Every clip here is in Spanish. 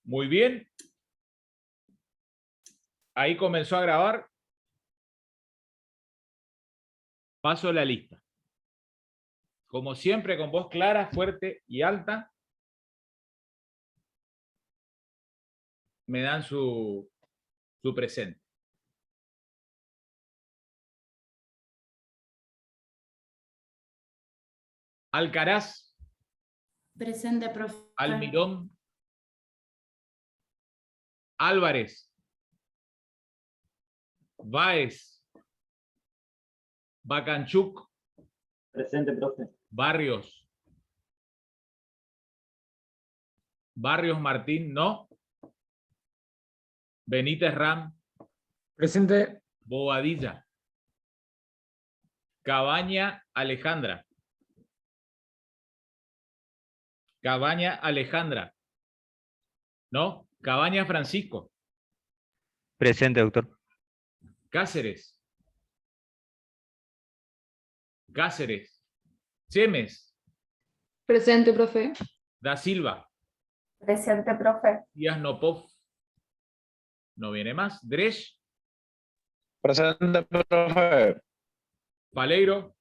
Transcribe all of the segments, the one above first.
Muy bien. Ahí comenzó a grabar. Paso la lista. Como siempre, con voz clara, fuerte y alta. Me dan su presente. Alcaraz. Presente, profe. Almirón. Álvarez. Báez. Bacanchuk. Presente, profe. Barrios. Barrios Martín, no. Benítez Ram. Presente. Bobadilla. Cabaña Alejandra. Cabaña Alejandra. ¿No? Cabaña Francisco. Presente, doctor. Cáceres. Cáceres. Chemes. Presente, profe. Da Silva. Presente, profe. Díaz Nopov. No viene más. Dresch. Presente, profe. Paleiro.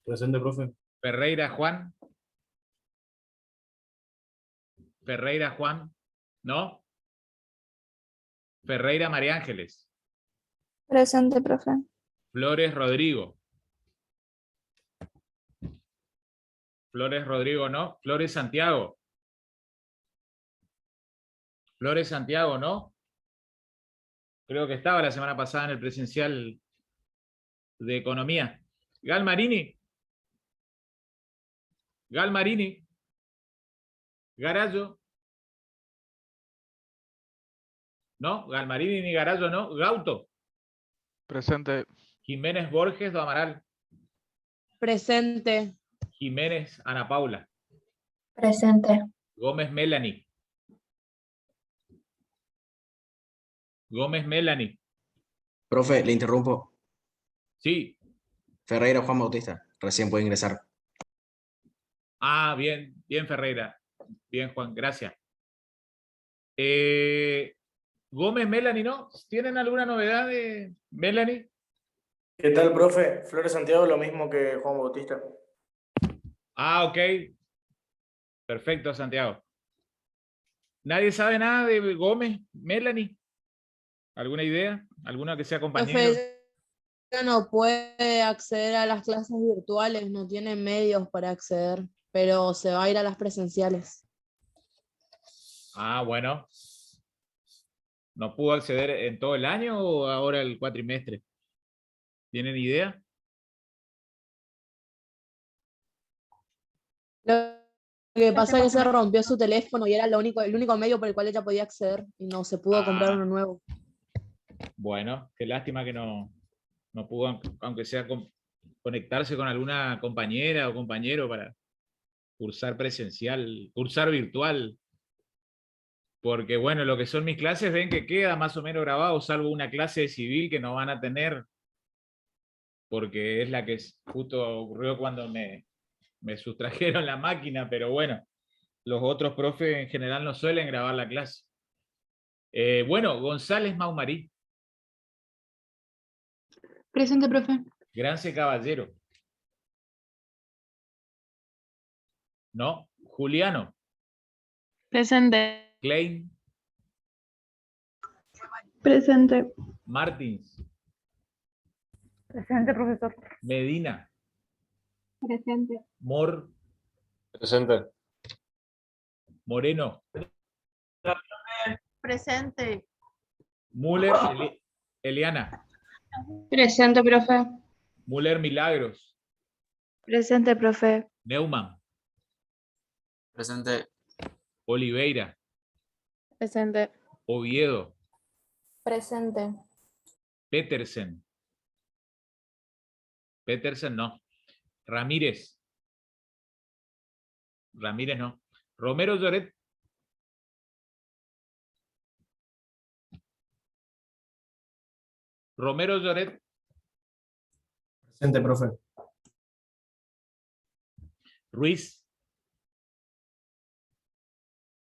Presente, profe. Ferreira Juan. Ferreira Juan. ¿No? Ferreira María Ángeles. Presente, profe. Flores Rodrigo. Flores Rodrigo, ¿no? Flores Santiago. Flores Santiago, ¿no? Creo que estaba la semana pasada en el presencial de economía. Galmarini. Galmarini. Garallo. No, Galmarini ni Garallo, no. Gauto. Presente. Jiménez Borges do Amaral. Presente. Jiménez Ana Paula. Presente. Gómez Melanie. Gómez Melanie. Profe, le interrumpo. Sí. Ferreira Juan Bautista, recién puede ingresar. Ah, bien, bien Ferreira. Bien, Juan, gracias. Gómez Melanie, ¿no? ¿Tienen alguna novedad de Melanie? ¿Qué tal, profe? Flores Santiago, lo mismo que Juan Bautista. Ah, ok. Perfecto, Santiago. ¿Nadie sabe nada de Gómez Melanie? ¿Alguna idea? ¿Alguna que sea compañero? Profe, ya no puede acceder a las clases virtuales, no tiene medios para acceder, pero se va a ir a las presenciales. Ah, bueno. ¿No pudo acceder en todo el año o ahora el cuatrimestre? ¿Tienen idea? Lo que pasa es que se rompió su teléfono y era el único medio por el cual ella podía acceder y no se pudo comprar uno nuevo. Bueno, qué lástima que no pudo, aunque sea conectarse con alguna compañera o compañero para cursar presencial, cursar virtual. Porque bueno, lo que son mis clases ven que queda más o menos grabado, salvo una clase de civil que no van a tener, porque es la que justo ocurrió cuando me sustrajeron la máquina, pero bueno, los otros profes en general no suelen grabar la clase. Bueno, González Maumarí. Presente, profe. Grance Caballero. ¿No? Juliano. Presente. Klein. Presente. Martins. Presente, profesor. Medina. Presente. Mor. Presente. Moreno. Presente. Müller. Eliana. Presente, profe. Müller Milagros. Presente, profe. Neumann. Presente. Oliveira. Presente. Oviedo. Presente. Petersen. Petersen no. Ramírez. Ramírez no. Romero Lloret. Romero Lloret. Presente, profe. Ruiz.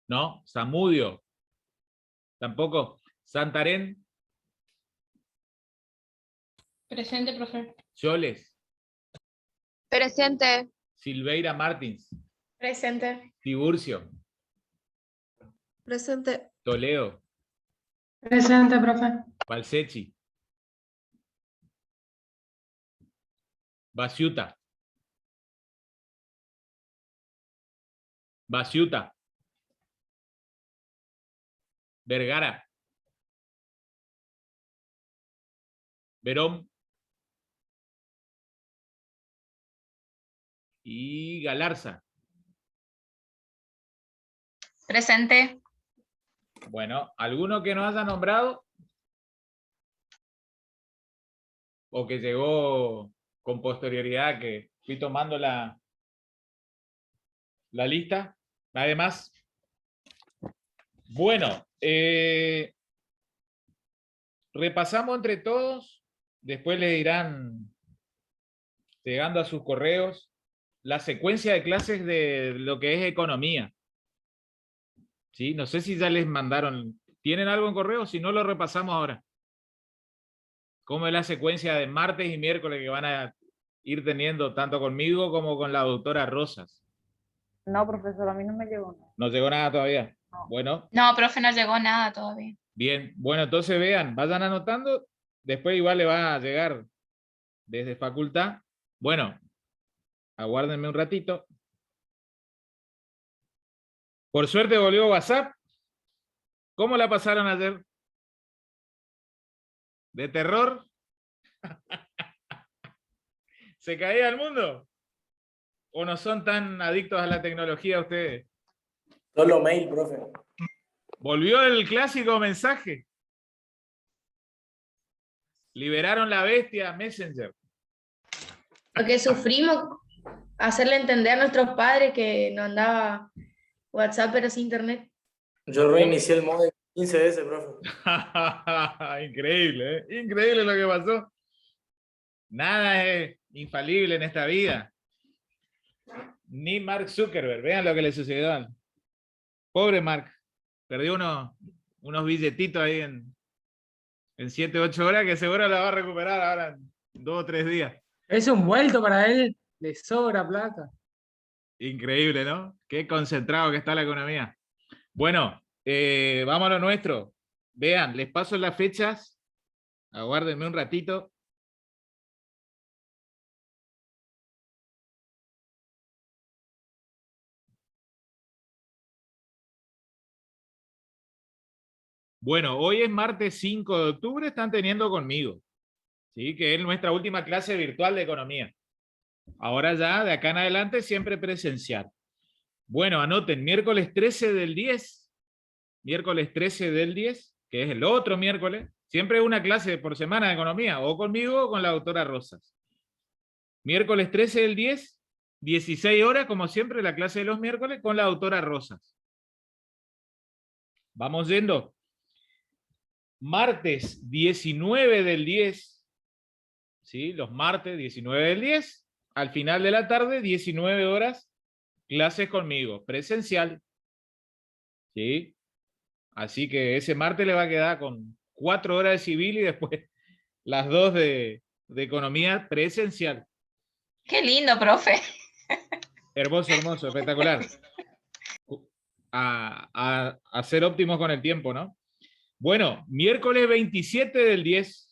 No. Zamudio. Tampoco. Santarén. Presente, profe. Choles. Presente. Silveira Martins. Presente. Tiburcio. Presente. Toledo. Presente, profe. Balsechi. Basiuta. Basiuta. Vergara. Verón. Y Galarza. Presente. Bueno, ¿alguno que no haya nombrado? ¿O que llegó con posterioridad, que fui tomando la lista? Además, bueno, repasamos entre todos, después le irán llegando a sus correos la secuencia de clases de lo que es economía. ¿Sí? No sé si ya les mandaron, ¿tienen algo en correo? Si no, lo repasamos ahora. ¿Cómo es la secuencia de martes y miércoles que van a ir teniendo tanto conmigo como con la doctora Rosas? No, profesor, a mí no me llegó nada. ¿No llegó nada todavía? No. Bueno. No, profe, no llegó nada todavía. Bien, bueno, entonces vean, vayan anotando, después igual le va a llegar desde facultad. Bueno, aguárdenme un ratito. Por suerte volvió WhatsApp. ¿Cómo la pasaron ayer? ¿De terror? ¿Se caía el mundo? ¿O no son tan adictos a la tecnología ustedes? Solo mail, profe. Volvió el clásico mensaje. Liberaron la bestia Messenger. Porque sufrimos hacerle entender a nuestros padres que no andaba WhatsApp pero sin internet. Yo reinicié el modem 15 veces, profe. Increíble, ¿eh? Increíble lo que pasó. Nada es infalible en esta vida. Ni Mark Zuckerberg. Vean lo que le sucedió. Pobre Mark. Perdió unos billetitos ahí en 7 u 8 horas que seguro la va a recuperar ahora en 2 o 3 días. Es un vuelto para él, le sobra plata. Increíble, ¿no? Qué concentrado que está la economía. Bueno, vamos a lo nuestro. Vean, les paso las fechas. Aguárdenme un ratito. Bueno, hoy es martes 5 de octubre, están teniendo conmigo, ¿sí? Que es nuestra última clase virtual de economía. Ahora ya, de acá en adelante, siempre presencial. Bueno, anoten, miércoles 13 del 10, miércoles 13 del 10, que es el otro miércoles, siempre una clase por semana de economía, o conmigo o con la doctora Rosas. Miércoles 13 del 10, 16 horas, como siempre, la clase de los miércoles con la doctora Rosas. Vamos yendo. Martes 19 del 10, ¿sí? Los martes 19 del 10, al final de la tarde, 19 horas, clases conmigo, presencial, ¿sí? Así que ese martes le va a quedar con 4 horas de civil y después las 2 de economía presencial. Qué lindo, profe. Hermoso, hermoso, espectacular. A ser óptimos con el tiempo, ¿no? Bueno, miércoles 27 del 10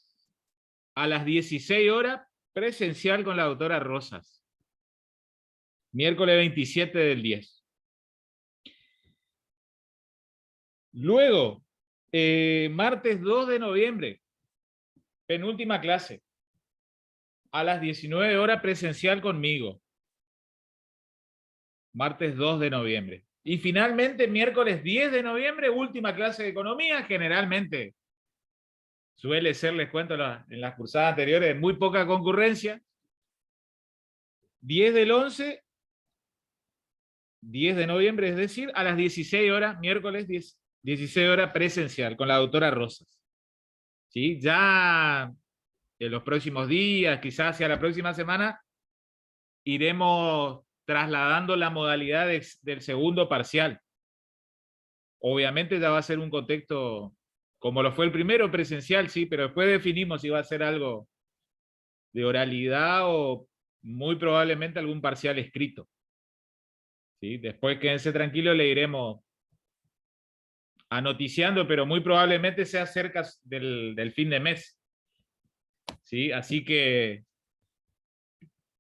a las 16 horas, presencial con la doctora Rosas. Miércoles 27 del 10. Luego, martes 2 de noviembre, penúltima clase, a las 19 horas presencial conmigo. Martes 2 de noviembre. Y finalmente, miércoles 10 de noviembre, última clase de economía. Generalmente suele ser, les cuento en las cursadas anteriores, muy poca concurrencia. 10 del 11, 10 de noviembre, es decir, a las 16 horas, miércoles 16 horas presencial, con la doctora Rosas. ¿Sí? Ya en los próximos días, quizás hacia la próxima semana, iremos trasladando la modalidad del segundo parcial. Obviamente ya va a ser un contexto Como lo fue el primero, presencial, sí, pero después definimos si va a ser algo de oralidad o muy probablemente algún parcial escrito. ¿Sí? Después quédense tranquilos, le iremos anoticiando, pero muy probablemente sea cerca del fin de mes. ¿Sí? Así que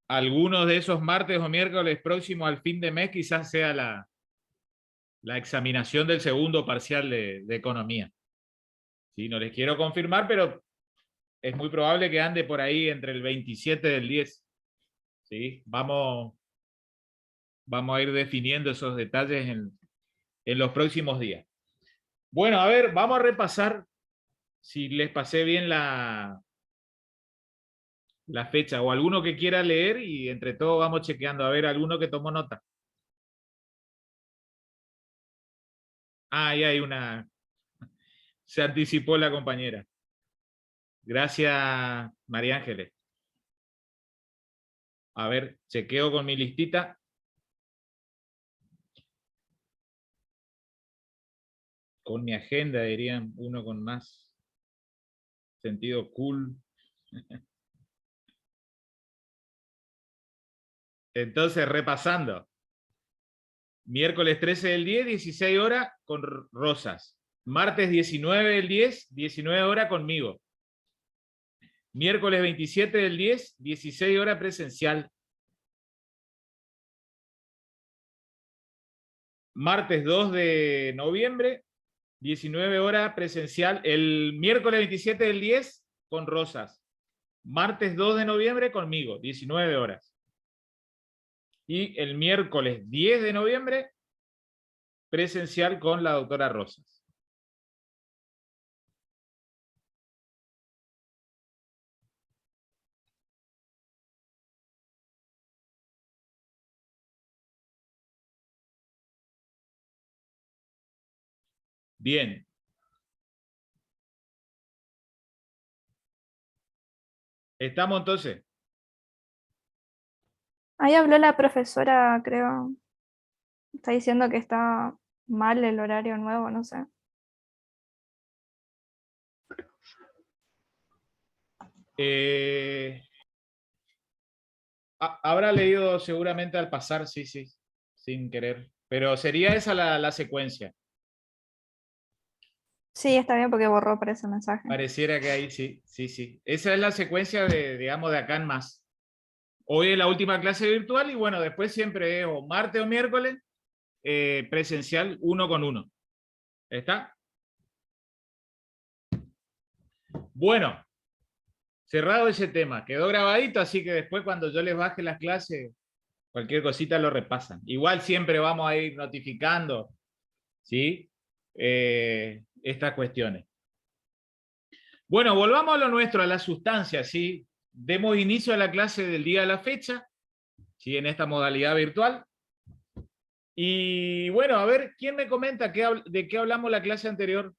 algunos de esos martes o miércoles próximos al fin de mes quizás sea la examinación del segundo parcial de economía. ¿Sí? No les quiero confirmar, pero es muy probable que ande por ahí entre el 27 del 10. ¿Sí? Vamos a ir definiendo esos detalles en los próximos días. Bueno, a ver, vamos a repasar si les pasé bien la fecha o alguno que quiera leer y entre todos vamos chequeando. A ver, alguno que tomó nota. Ah, ahí hay una. Se anticipó la compañera. Gracias, María Ángeles. A ver, chequeo con mi listita. Con mi agenda, dirían, uno con más sentido cool. Entonces, repasando. Miércoles 13 del 10, 16 horas con Rosas. Martes 19 del 10, 19 horas conmigo. Miércoles 27 del 10, 16 horas presencial. Martes 2 de noviembre, 19 horas presencial. El miércoles 27 del 10 con Rosas. Martes 2 de noviembre conmigo, 19 horas. Y el miércoles 10 de noviembre, presencial con la doctora Rosas. Bien. ¿Estamos entonces? Ahí habló la profesora, creo. Está diciendo que está mal el horario nuevo, no sé. Habrá leído seguramente al pasar, sí, sin querer. Pero sería esa la secuencia. Sí, está bien porque borró por ese mensaje. Pareciera que ahí sí. Esa es la secuencia digamos, de acá en más. Hoy es la última clase virtual y bueno, después siempre es o martes o miércoles presencial 1 con 1. ¿Está? Bueno, cerrado ese tema. Quedó grabadito, así que después cuando yo les baje las clases, cualquier cosita lo repasan. Igual siempre vamos a ir notificando, ¿sí? Estas cuestiones. Bueno, volvamos a lo nuestro, a la sustancia, ¿sí? Demos inicio a la clase del día de la fecha, ¿sí? En esta modalidad virtual. Y bueno, a ver, ¿quién me comenta de qué hablamos la clase anterior?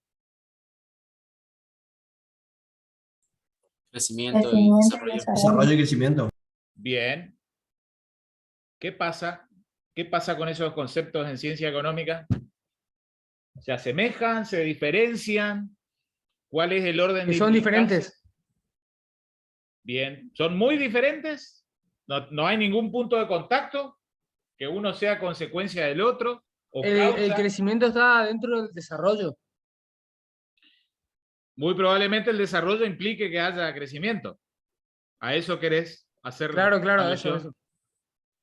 Crecimiento y desarrollo. Desarrollo y crecimiento. Bien. ¿Qué pasa? ¿Qué pasa con esos conceptos en ciencia económica? ¿Se asemejan? ¿Se diferencian? ¿Cuál es el orden Que de son implicancia? diferentes. Bien. ¿Son muy diferentes? ¿No hay ningún punto de contacto? ¿Que uno sea consecuencia del otro? ¿O El causa? crecimiento está dentro del desarrollo. Muy probablemente el desarrollo implique que haya crecimiento. ¿A eso querés hacer Claro, alusión? eso.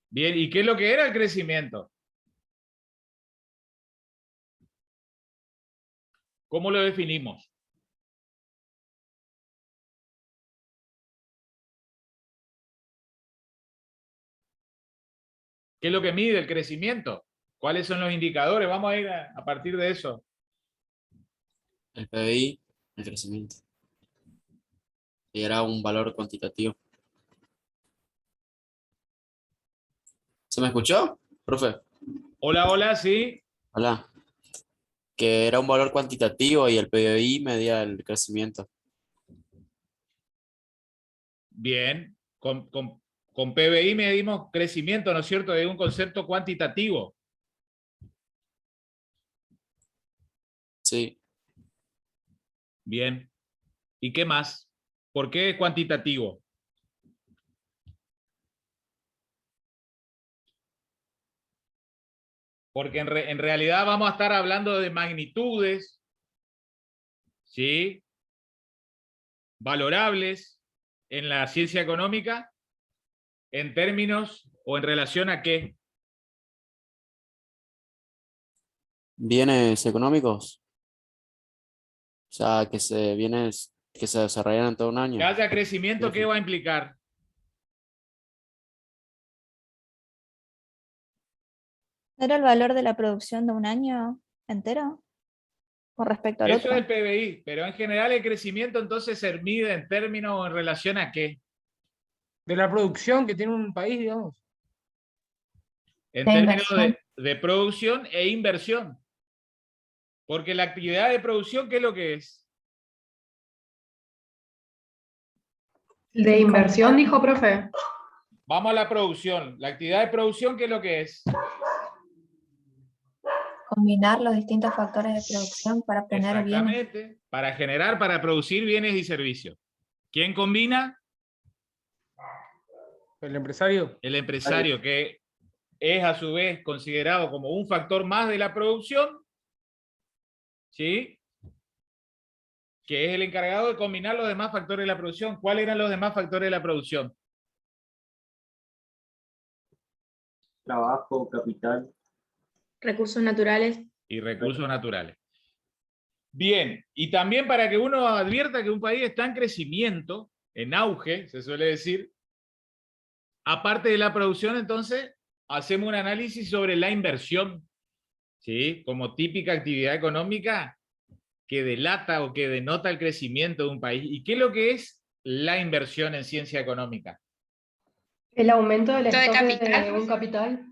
Bien, ¿y qué es lo que era el crecimiento? ¿Cómo lo definimos? ¿Qué es lo que mide el crecimiento? ¿Cuáles son los indicadores? Vamos a ir a partir de eso. El PBI, el crecimiento. Y era un valor cuantitativo. ¿Se me escuchó, profe? Hola, hola, sí. Hola. Que era un valor cuantitativo y el PBI medía el crecimiento. Bien. Con PBI medimos crecimiento, ¿no es cierto? De un concepto cuantitativo. Sí. Bien. ¿Y qué más? ¿Por qué cuantitativo? Porque en realidad vamos a estar hablando de magnitudes, ¿sí? Valorables en la ciencia económica, en términos o en relación a qué. Bienes económicos. O sea, bienes que se desarrollan en todo un año. Que haya crecimiento, ¿qué va a implicar? ¿Era el valor de la producción de un año entero? Con respecto al Eso otro. es el PBI, pero en general el crecimiento entonces se mide en términos o en relación a qué. De la producción que tiene un país, digamos. En De términos inversión. de producción e inversión. Porque la actividad de producción, ¿qué es lo que es? De inversión, dijo profe. Vamos a la producción. La actividad de producción, ¿qué es lo que es? Combinar los distintos factores de producción para obtener bienes. Exactamente. Para generar, para producir bienes y servicios. ¿Quién combina? El empresario. El empresario, que es a su vez considerado como un factor más de la producción, ¿sí? Que es el encargado de combinar los demás factores de la producción. ¿Cuáles eran los demás factores de la producción? Trabajo, capital. Recursos naturales. Y recursos naturales. Bien, y también para que uno advierta que un país está en crecimiento, en auge, se suele decir, aparte de la producción, entonces, hacemos un análisis sobre la inversión, ¿sí? Como típica actividad económica que delata o que denota el crecimiento de un país. ¿Y qué es lo que es la inversión en ciencia económica? El aumento del Esto de stock capital. de un capital.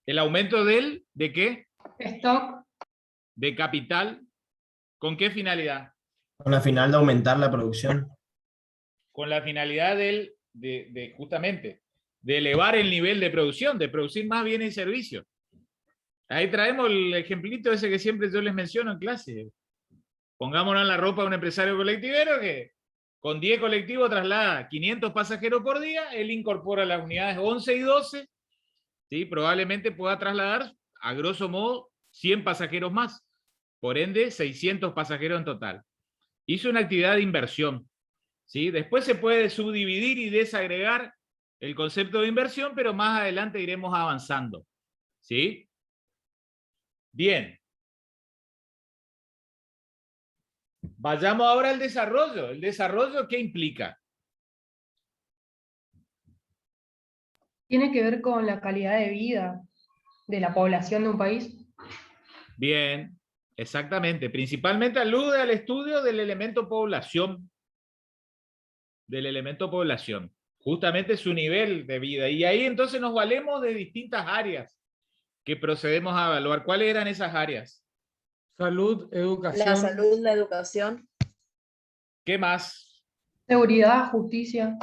¿El aumento ¿de qué? Stock. De capital. ¿Con qué finalidad? Con la final de aumentar la producción. Con la finalidad justamente de elevar el nivel de producción, de producir más bienes y servicios. Ahí traemos el ejemplito ese que siempre yo les menciono en clase. Pongámonos en la ropa de un empresario colectivero que con 10 colectivos traslada 500 pasajeros por día, él incorpora las unidades 11 y 12, ¿sí? Probablemente pueda trasladar, a grosso modo, 100 pasajeros más. Por ende, 600 pasajeros en total. Hizo una actividad de inversión, ¿sí? Después se puede subdividir y desagregar el concepto de inversión, pero más adelante iremos avanzando, ¿sí? Bien. Vayamos ahora al desarrollo. ¿El desarrollo qué implica? Tiene que ver con la calidad de vida de la población de un país. Bien, exactamente. Principalmente alude al estudio del elemento población. Del elemento población. Justamente su nivel de vida. Y ahí entonces nos valemos de distintas áreas que procedemos a evaluar. ¿Cuáles eran esas áreas? Salud, educación. La salud, la educación. ¿Qué más? Seguridad, justicia.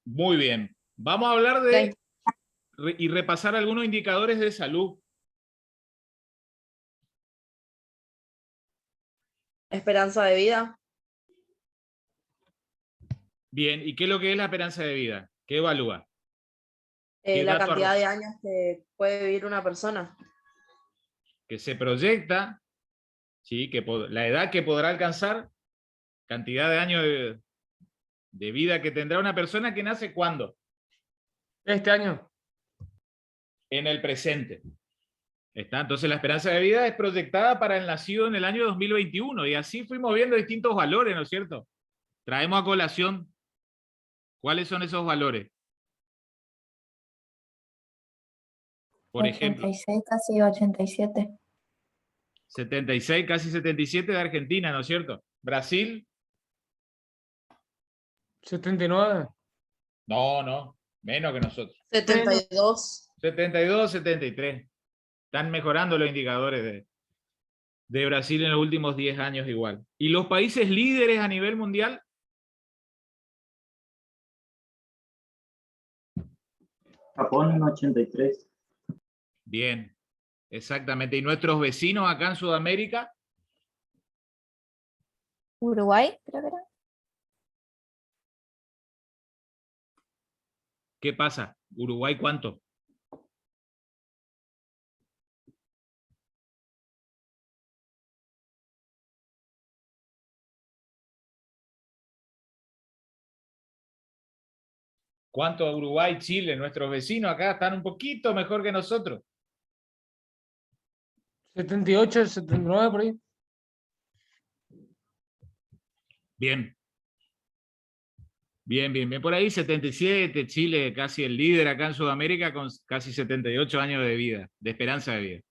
Muy bien. Vamos a hablar de y repasar algunos indicadores de salud. Esperanza de vida. Bien, ¿y qué es lo que es la esperanza de vida? ¿Qué evalúa? ¿Qué La dato cantidad arroja? de años que puede vivir una persona. Que se proyecta, ¿sí? La edad que podrá alcanzar, cantidad de años de vida que tendrá una persona que nace ¿cuándo? Este año. En el presente. ¿Está? Entonces la esperanza de vida es proyectada para el nacido en el año 2021 y así fuimos viendo distintos valores, ¿no es cierto? Traemos a colación cuáles son esos valores. Por ejemplo, 86, casi 87. 76, casi 77 de Argentina, ¿no es cierto? Brasil, 79. no, menos que nosotros. 72. 72, 73. Están mejorando los indicadores de Brasil en los últimos 10 años igual. ¿Y los países líderes a nivel mundial? Japón en 83. Bien, exactamente. ¿Y nuestros vecinos acá en Sudamérica? Uruguay, creo que era. ¿Qué pasa? ¿Uruguay cuánto? ¿Cuánto Uruguay, Chile, nuestros vecinos acá están un poquito mejor que nosotros? 78, 79 por ahí. Bien. Bien, bien, bien. Por ahí 77, Chile casi el líder acá en Sudamérica con casi 78 años de vida, de esperanza de vida.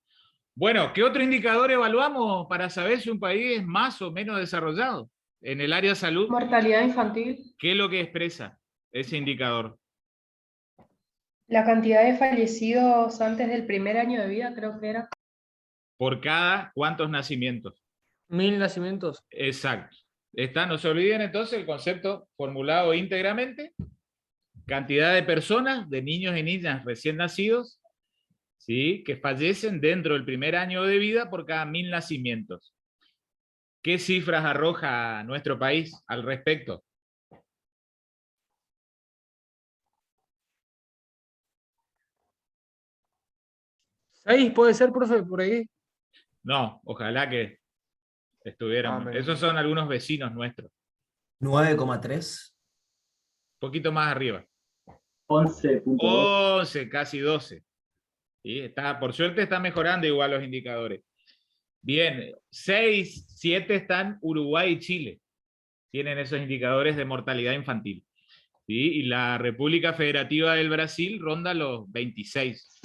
Bueno, ¿qué otro indicador evaluamos para saber si un país es más o menos desarrollado? En el área de salud, Mortalidad infantil. ¿qué es lo que expresa ese indicador? La cantidad de fallecidos antes del primer año de vida, creo que era. Por cada cuántos nacimientos. 1000 nacimientos. Exacto. No se olviden entonces el concepto formulado íntegramente. Cantidad de personas, de niños y niñas recién nacidos, ¿sí?, que fallecen dentro del primer año de vida por cada 1000 nacimientos. ¿Qué cifras arroja nuestro país al respecto? ¿6 puede ser, profe, por ahí? No, ojalá que estuviéramos. Esos son algunos vecinos nuestros. 9,3. Un poquito más arriba. 11,2. 11, casi 12. ¿Sí? Por suerte está mejorando igual los indicadores. Bien, 6, 7 están Uruguay y Chile. Tienen esos indicadores de mortalidad infantil. ¿Sí? Y la República Federativa del Brasil ronda los 26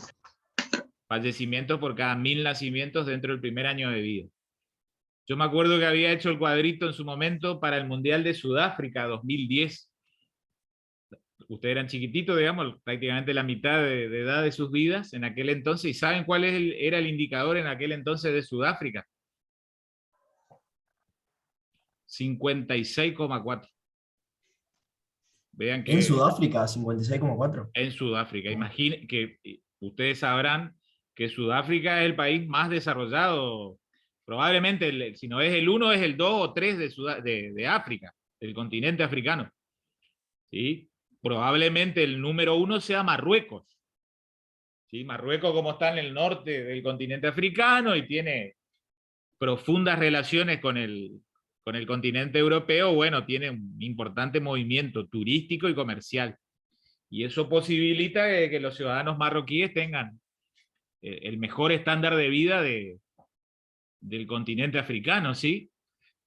fallecimientos por cada 1000 nacimientos dentro del primer año de vida. Yo me acuerdo que había hecho el cuadrito en su momento para el Mundial de Sudáfrica 2010. Ustedes eran chiquititos, digamos, prácticamente la mitad de edad de sus vidas en aquel entonces. ¿Y saben cuál era el indicador en aquel entonces de Sudáfrica? 56,4. Vean que... En Sudáfrica, 56,4. En Sudáfrica. Imaginen que ustedes sabrán que Sudáfrica es el país más desarrollado. Probablemente, si no es el 1, es el 2 o 3 de África, del continente africano. ¿Sí? Probablemente el número 1 sea Marruecos. ¿Sí? Marruecos, como está en el norte del continente africano y tiene profundas relaciones con el continente europeo, bueno, tiene un importante movimiento turístico y comercial. Y eso posibilita que los ciudadanos marroquíes tengan el mejor estándar de vida del continente africano, ¿sí?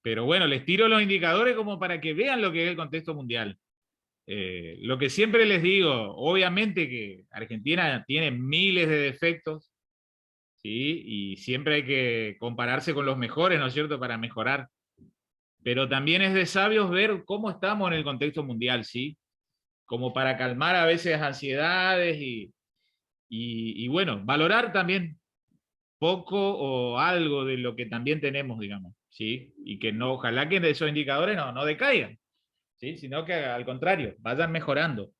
Pero bueno, les tiro los indicadores como para que vean lo que es el contexto mundial. Lo que siempre les digo, obviamente que Argentina tiene miles de defectos, ¿sí? Y siempre hay que compararse con los mejores, ¿no es cierto?, para mejorar. Pero también es de sabios ver cómo estamos en el contexto mundial, ¿sí? Como para calmar a veces ansiedades y bueno, valorar también poco o algo de lo que también tenemos, digamos, ¿sí? Y que no, ojalá que esos indicadores no decaigan, ¿sí? Sino que al contrario, vayan mejorando,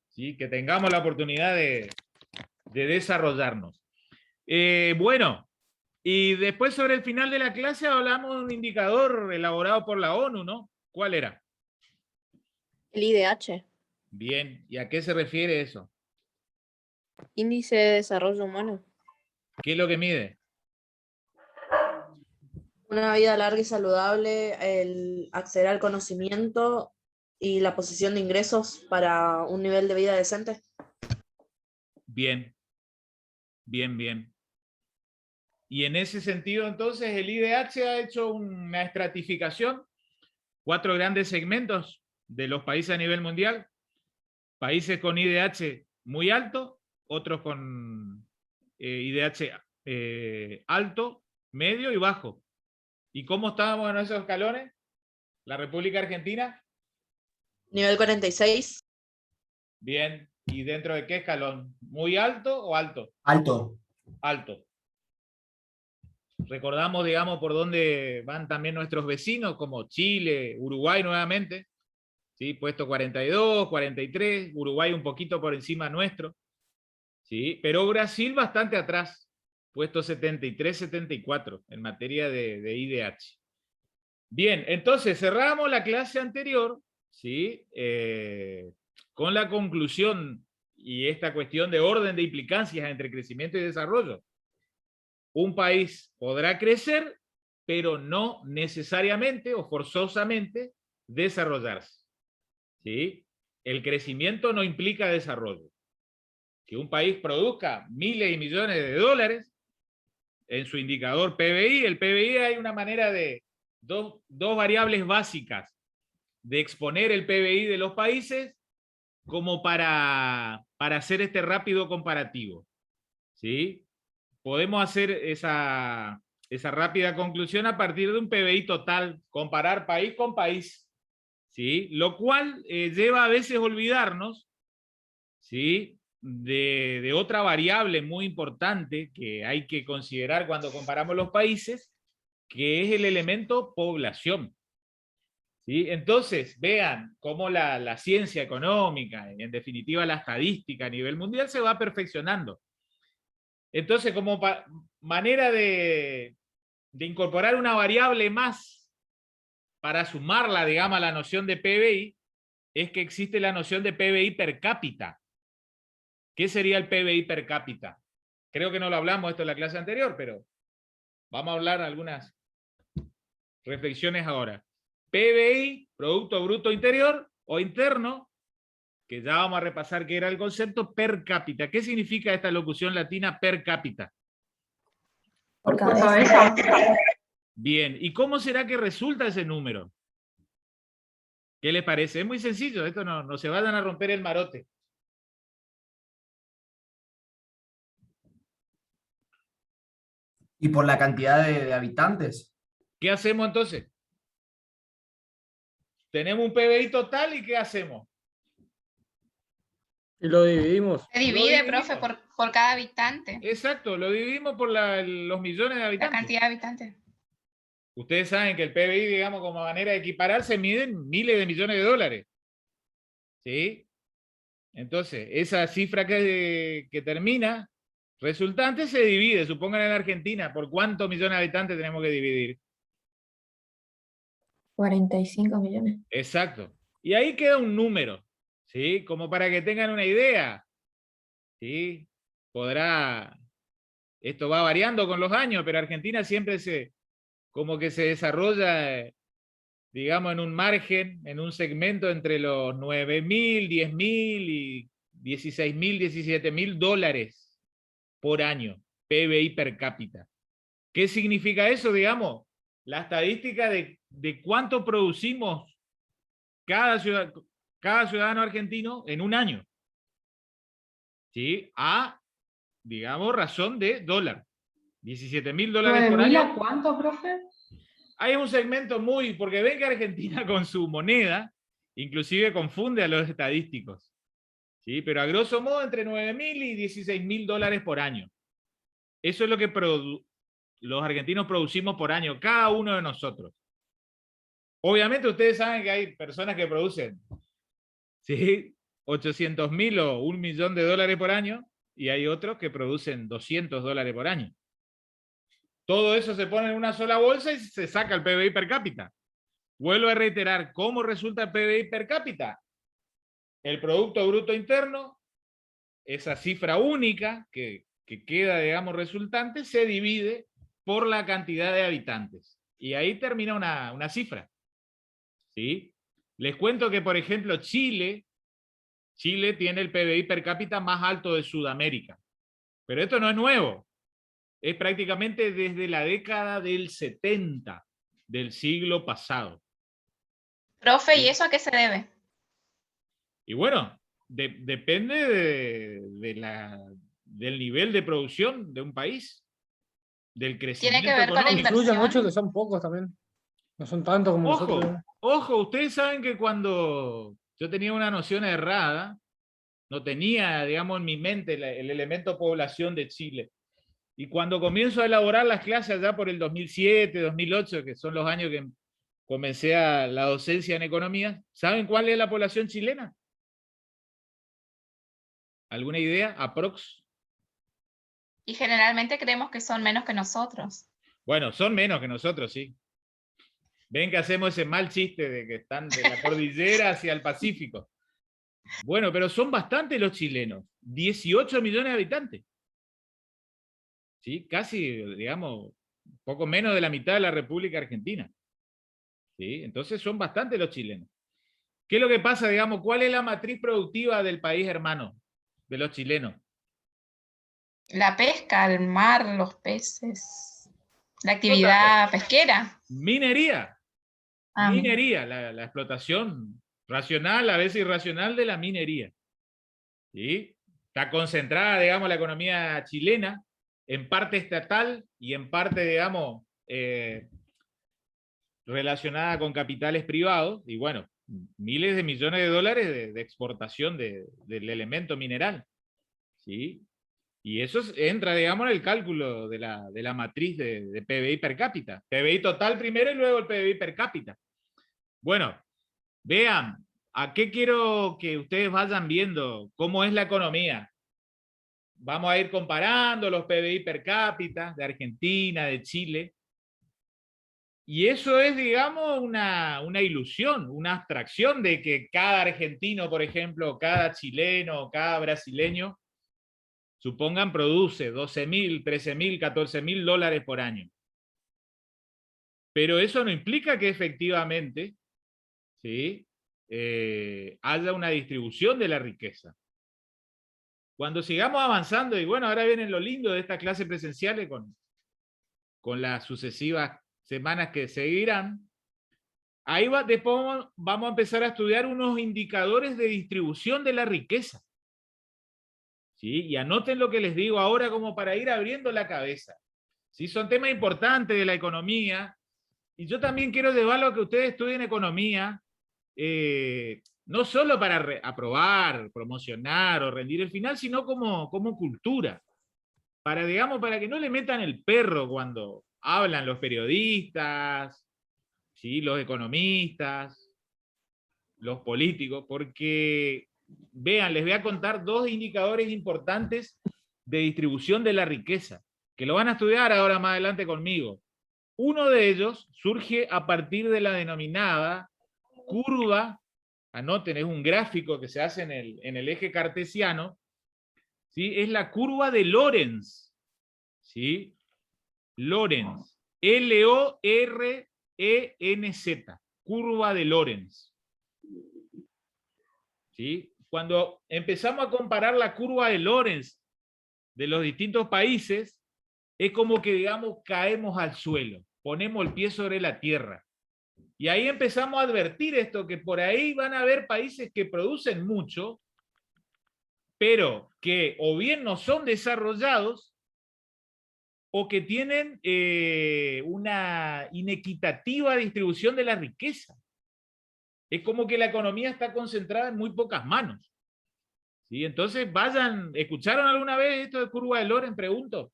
¿sí? Que tengamos la oportunidad de desarrollarnos. Bueno, y después sobre el final de la clase hablamos de un indicador elaborado por la ONU, ¿no? ¿Cuál era? El IDH, Bien, ¿y a qué se refiere eso? Índice de Desarrollo Humano. ¿Qué es lo que mide? Una vida larga y saludable, el acceder al conocimiento y la posición de ingresos para un nivel de vida decente. Bien, bien, bien. Y en ese sentido, entonces, el IDH ha hecho una estratificación, 4 grandes segmentos de los países a nivel mundial. Países con IDH muy alto, otros con IDH alto, medio y bajo. ¿Y cómo estábamos en esos escalones? ¿La República Argentina? Nivel 46. Bien. ¿Y dentro de qué escalón? ¿Muy alto o alto? Alto. Alto. Recordamos, digamos, por dónde van también nuestros vecinos, como Chile, Uruguay nuevamente, ¿sí? Puesto 42, 43, Uruguay un poquito por encima nuestro, ¿sí? Pero Brasil bastante atrás, puesto 73, 74, en materia de IDH. Bien, entonces cerramos la clase anterior, ¿sí? Con la conclusión y esta cuestión de orden de implicancias entre crecimiento y desarrollo. Un país podrá crecer, pero no necesariamente o forzosamente desarrollarse, ¿sí? El crecimiento no implica desarrollo. Que un país produzca miles y millones de dólares en su indicador PBI, el PBI hay una manera de dos variables básicas de exponer el PBI de los países como para hacer este rápido comparativo, ¿sí? Podemos hacer esa rápida conclusión a partir de un PBI total, comparar país con país, ¿sí? Lo cual lleva a veces a olvidarnos, ¿sí? De otra variable muy importante que hay que considerar cuando comparamos los países, que es el elemento población. ¿Sí? Entonces, vean cómo la ciencia económica, y en definitiva la estadística a nivel mundial, se va perfeccionando. Entonces, como manera de incorporar una variable más para sumarla, digamos, a la noción de PBI, es que existe la noción de PBI per cápita. ¿Qué sería el PBI per cápita? Creo que no lo hablamos esto en la clase anterior, pero vamos a hablar algunas reflexiones ahora. PBI, Producto Bruto Interior o interno, que ya vamos a repasar qué era el concepto, per cápita. ¿Qué significa esta locución latina per cápita? Por cabeza. Bien, ¿y cómo será que resulta ese número? ¿Qué les parece? Es muy sencillo, esto no se vayan a romper el marote. ¿Y por la cantidad de habitantes? ¿Qué hacemos entonces? Tenemos un PBI total y ¿qué hacemos? Y lo dividimos. Se divide, profe, por cada habitante. Exacto, lo dividimos por los millones de habitantes. La cantidad de habitantes. Ustedes saben que el PBI, digamos, como manera de equiparar, se miden miles de millones de dólares. ¿Sí? Entonces, esa cifra que termina, resultante, se divide. Supongan en Argentina, ¿por cuántos millones de habitantes tenemos que dividir? 45 millones. Exacto. Y ahí queda un número, ¿sí? Como para que tengan una idea. ¿Sí? Esto va variando con los años, pero Argentina siempre como que se desarrolla, digamos, en un margen, en un segmento entre los 9.000, 10.000 y 16.000, 17.000 dólares por año, PBI per cápita. ¿Qué significa eso? Digamos, la estadística de cuánto producimos cada ciudadano argentino en un año. ¿Sí? Digamos, razón de dólar. 17.000 dólares por año. ¿Cuánto, profe? Hay un segmento porque ven que Argentina con su moneda, inclusive confunde a los estadísticos. ¿Sí? Pero a grosso modo entre 9.000 y 16.000 dólares por año. Eso es lo que los argentinos producimos por año, cada uno de nosotros. Obviamente ustedes saben que hay personas que producen, ¿sí?, 800.000 o 1 millón de dólares por año, y hay otros que producen 200 dólares por año. Todo eso se pone en una sola bolsa y se saca el PBI per cápita. Vuelvo a reiterar, ¿cómo resulta el PBI per cápita? El Producto Bruto Interno, esa cifra única que queda, digamos, resultante, se divide por la cantidad de habitantes. Y ahí termina una cifra. ¿Sí? Les cuento que, por ejemplo, Chile tiene el PBI per cápita más alto de Sudamérica. Pero esto no es nuevo. Es prácticamente desde la década del 70 del siglo pasado. Profe, ¿y eso a qué se debe? Y bueno, depende del nivel de producción de un país, del crecimiento ¿Tiene que ver con la económico. Incluye inversión? mucho que son pocos también. No son tantos como nosotros. Ojo, ustedes saben que cuando yo tenía una noción errada, no tenía, digamos, en mi mente el elemento población de Chile. Y cuando comienzo a elaborar las clases allá por el 2007, 2008, que son los años que comencé la docencia en economía, ¿saben cuál es la población chilena? ¿Alguna idea? ¿Aprox? Y generalmente creemos que son menos que nosotros. Bueno, son menos que nosotros, sí. Ven que hacemos ese mal chiste de que están de la cordillera hacia el Pacífico. Bueno, pero son bastantes los chilenos. 18 millones de habitantes. ¿Sí? Casi, digamos, poco menos de la mitad de la República Argentina. ¿Sí? Entonces son bastantes los chilenos. ¿Qué es lo que pasa, digamos? ¿Cuál es la matriz productiva del país hermano? De los chilenos. La pesca, el mar, los peces, la actividad pesquera. Minería. Ah, Minería, la explotación racional, a veces irracional de la minería. ¿Sí? Está concentrada, digamos, la economía chilena, en parte estatal y en parte, digamos, relacionada con capitales privados, y bueno, miles de millones de dólares de exportación del elemento mineral. ¿Sí? Y eso entra, digamos, en el cálculo de la matriz de PBI per cápita. PBI total primero y luego el PBI per cápita. Bueno, vean, ¿a qué quiero que ustedes vayan viendo cómo es la economía? Vamos a ir comparando los PBI per cápita de Argentina, de Chile. Y eso es, digamos, una ilusión, una abstracción de que cada argentino, por ejemplo, cada chileno, cada brasileño, supongan, produce 12.000, 13.000, 14.000 dólares por año. Pero eso no implica que efectivamente, ¿sí?, haya una distribución de la riqueza. Cuando sigamos avanzando, y bueno, ahora viene lo lindo de estas clases presenciales con las sucesivas semanas que seguirán, ahí después vamos a empezar a estudiar unos indicadores de distribución de la riqueza. ¿Sí? Y anoten lo que les digo ahora como para ir abriendo la cabeza. ¿Sí? Son temas importantes de la economía, y yo también quiero llevarlo a que ustedes estudien economía, no solo para aprobar, promocionar o rendir el final, sino como cultura. Para, digamos, para que no le metan el perro cuando hablan los periodistas, ¿sí?, los economistas, los políticos, porque... Vean, les voy a contar dos indicadores importantes de distribución de la riqueza, que lo van a estudiar ahora más adelante conmigo. Uno de ellos surge a partir de la denominada curva, anoten, es un gráfico que se hace en el eje cartesiano, ¿sí? Es la curva de Lorenz, ¿sí? Lorenz, L-O-R-E-N-Z, curva de Lorenz. ¿Sí? Cuando empezamos a comparar la curva de Lorenz de los distintos países, es como que, digamos, caemos al suelo, ponemos el pie sobre la tierra. Y ahí empezamos a advertir esto, que por ahí van a haber países que producen mucho, pero que o bien no son desarrollados, o que tienen una inequitativa distribución de la riqueza. Es como que la economía está concentrada en muy pocas manos. ¿Sí? Entonces vayan, ¿escucharon alguna vez esto de curva de Lorenz? Pregunto.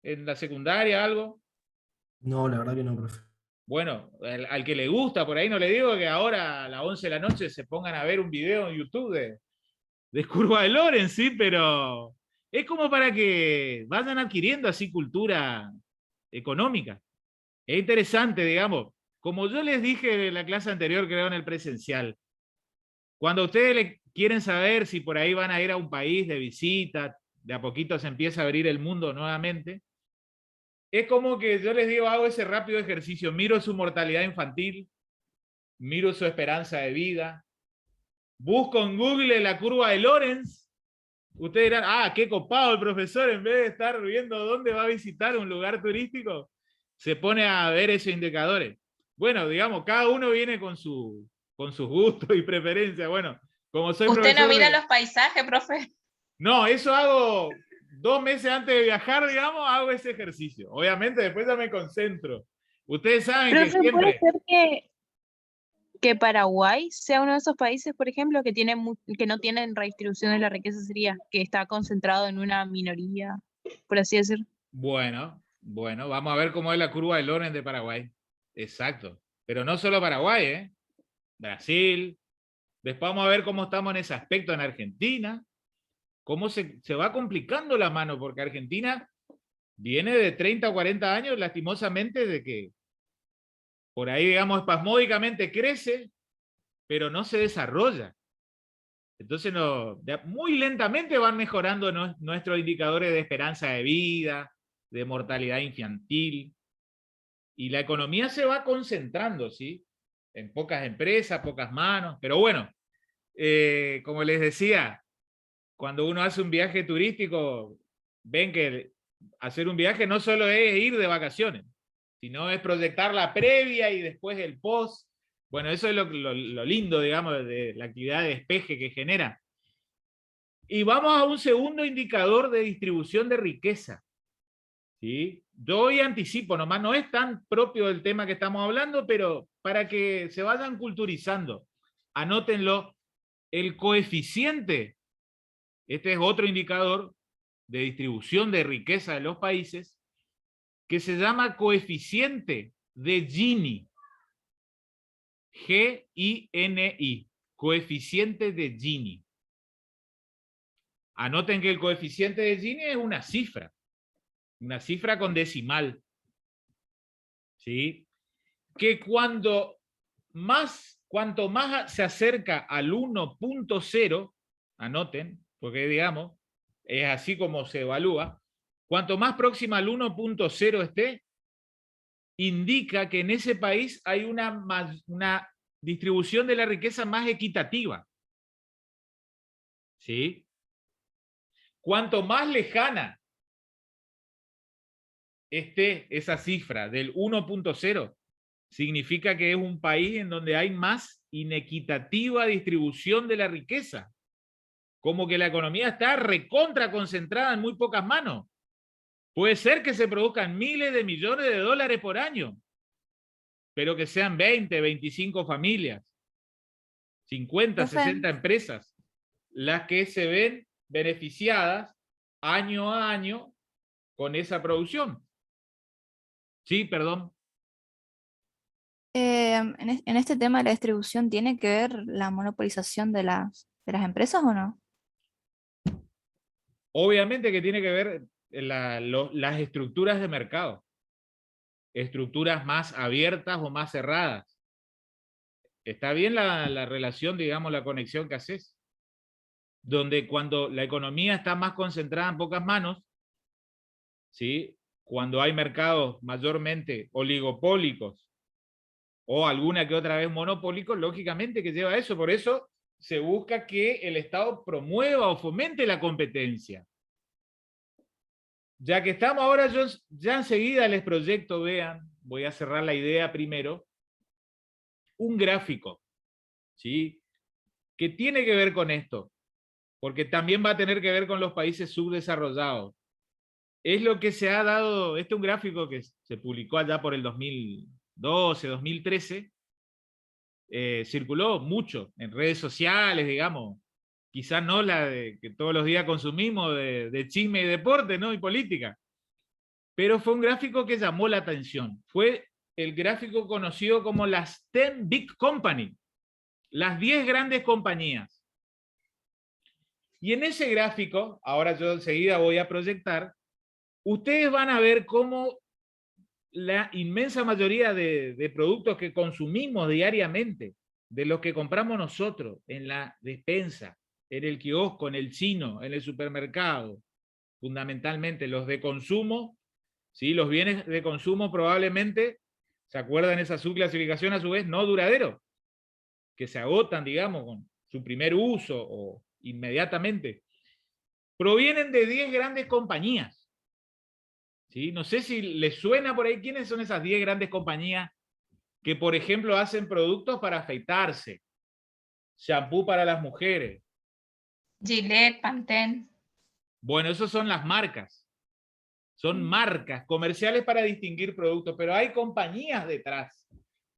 ¿En la secundaria algo? No, la verdad que no, profe. Bueno, al que le gusta, por ahí no le digo que ahora a las 11 de la noche se pongan a ver un video en YouTube de curva de Lorenz, ¿sí? Pero es como para que vayan adquiriendo así cultura económica. Es interesante, digamos. Como yo les dije en la clase anterior, creo en el presencial, cuando ustedes quieren saber si por ahí van a ir a un país de visita, de a poquito se empieza a abrir el mundo nuevamente, es como que yo les digo, hago ese rápido ejercicio, miro su mortalidad infantil, miro su esperanza de vida, busco en Google la curva de Lorenz, ustedes dirán, ah, qué copado el profesor, en vez de estar viendo dónde va a visitar un lugar turístico, se pone a ver esos indicadores. Bueno, digamos, cada uno viene con sus gustos y preferencias. Bueno, como soy ¿Usted profesor no mira los paisajes, profe? No, eso hago 2 meses antes de viajar, digamos, hago ese ejercicio. Obviamente después ya me concentro. Ustedes saben que Profe, siempre... ¿puede ser que Paraguay sea uno de esos países, por ejemplo, que no tienen redistribución de la riqueza, sería que está concentrado en una minoría, por así decirlo? Bueno, vamos a ver cómo es la curva de Lorenz de Paraguay. Exacto. Pero no solo Paraguay, ¿eh? Brasil. Después vamos a ver cómo estamos en ese aspecto en Argentina. Cómo se va complicando la mano, porque Argentina viene de 30 o 40 años, lastimosamente, de que por ahí, digamos, espasmódicamente crece, pero no se desarrolla. Entonces, muy lentamente van mejorando nuestros indicadores de esperanza de vida, de mortalidad infantil, y la economía se va concentrando, ¿sí? En pocas empresas, pocas manos, pero bueno, como les decía, cuando uno hace un viaje turístico, ven que hacer un viaje no solo es ir de vacaciones, sino es proyectar la previa y después el post. Bueno, eso es lo lindo, digamos, de la actividad de despeje que genera. Y vamos a un segundo indicador de distribución de riqueza. ¿Sí? Yo hoy anticipo, nomás no es tan propio del tema que estamos hablando, pero para que se vayan culturizando, anótenlo, el coeficiente, este es otro indicador de distribución de riqueza de los países, que se llama coeficiente de Gini. G-I-N-I, coeficiente de Gini. Anoten que el coeficiente de Gini es una cifra con decimal. ¿Sí? Que cuanto más se acerca al 1.0, anoten, porque digamos, es así como se evalúa, cuanto más próxima al 1.0 esté, indica que en ese país hay una distribución de la riqueza más equitativa. ¿Sí? Cuanto más lejana esté esa cifra del 1.0, significa que es un país en donde hay más inequitativa distribución de la riqueza. Como que la economía está recontra concentrada en muy pocas manos. Puede ser que se produzcan miles de millones de dólares por año, pero que sean 20, 25 familias, 50, 60 empresas, las que se ven beneficiadas año a año con esa producción. Sí, perdón. En este tema de la distribución, ¿tiene que ver la monopolización de las empresas o no? Obviamente que tiene que ver las estructuras de mercado. Estructuras más abiertas o más cerradas. Está bien la relación, digamos, la conexión que haces. Donde cuando la economía está más concentrada en pocas manos, ¿sí? Cuando hay mercados mayormente oligopólicos o alguna que otra vez monopólicos, lógicamente que lleva a eso. Por eso se busca que el Estado promueva o fomente la competencia. Ya que estamos ahora, yo ya enseguida les proyecto, vean, voy a cerrar la idea primero, un gráfico, ¿sí? Que tiene que ver con esto, porque también va a tener que ver con los países subdesarrollados. Es lo que se ha dado, este es un gráfico que se publicó allá por el 2012, 2013, circuló mucho en redes sociales, digamos, quizás no la de que todos los días consumimos de chisme y deporte, ¿no? Y política. Pero fue un gráfico que llamó la atención. Fue el gráfico conocido como las 10 Big Company, las 10 grandes compañías. Y en ese gráfico, ahora yo enseguida voy a proyectar, ustedes van a ver cómo la inmensa mayoría de productos que consumimos diariamente, de los que compramos nosotros en la despensa, en el kiosco, en el chino, en el supermercado, fundamentalmente los de consumo, ¿sí? Los bienes de consumo probablemente, ¿se acuerdan esa subclasificación a su vez? No duradero, que se agotan, digamos, con su primer uso o inmediatamente. Provienen de 10 grandes compañías. ¿Sí? No sé si les suena por ahí quiénes son esas 10 grandes compañías que, por ejemplo, hacen productos para afeitarse, shampoo para las mujeres. Gillette, Pantene. Bueno, esas son las marcas. Son marcas comerciales para distinguir productos, pero hay compañías detrás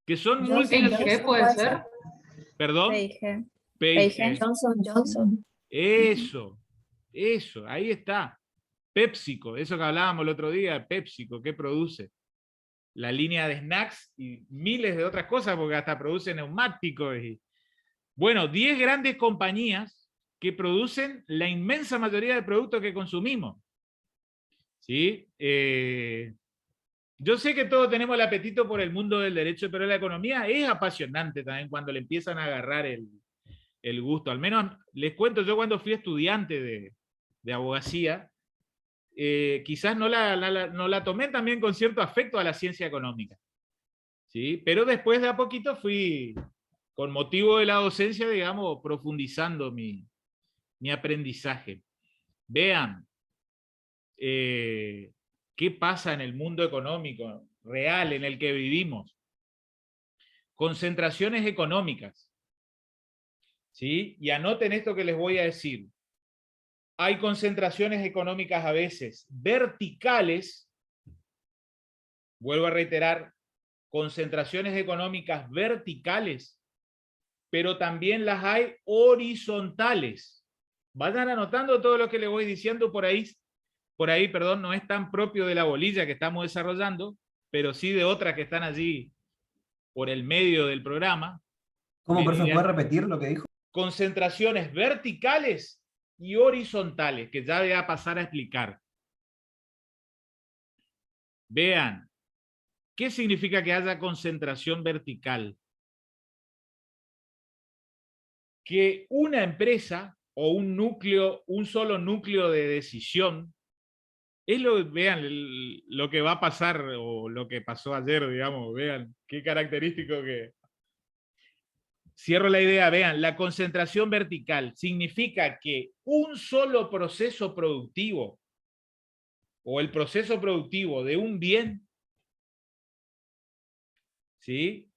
que son multinacionales. ¿Qué puede ser? ¿Perdón? P&G. Johnson. Eso, ahí está. PepsiCo, eso que hablábamos el otro día, PepsiCo, ¿qué produce? La línea de snacks y miles de otras cosas, porque hasta produce neumáticos. Bueno, 10 grandes compañías que producen la inmensa mayoría de productos que consumimos. ¿Sí? Yo sé que todos tenemos el apetito por el mundo del derecho, pero la economía es apasionante también cuando le empiezan a agarrar el gusto. Al menos les cuento, yo cuando fui estudiante de abogacía, quizás no la tomé también con cierto afecto a la ciencia económica. ¿Sí? Pero después de a poquito fui, con motivo de la docencia, digamos, profundizando mi aprendizaje. Vean qué pasa en el mundo económico real en el que vivimos. Concentraciones económicas. ¿Sí? Y anoten esto que les voy a decir. Hay concentraciones económicas a veces verticales, vuelvo a reiterar, concentraciones económicas verticales, pero también las hay horizontales. Vayan anotando todo lo que les voy diciendo por ahí, perdón, no es tan propio de la bolilla que estamos desarrollando, pero sí de otras que están allí por el medio del programa. ¿Cómo, profe, puede repetir lo que dijo? Concentraciones verticales y horizontales, que ya voy a pasar a explicar. Vean, ¿qué significa que haya concentración vertical? Que una empresa o un núcleo, un solo núcleo de decisión, es vean lo que va a pasar o lo que pasó ayer, digamos, vean qué característico que... Cierro la idea, vean, la concentración vertical significa que un solo proceso productivo o el proceso productivo de un bien, ¿sí?,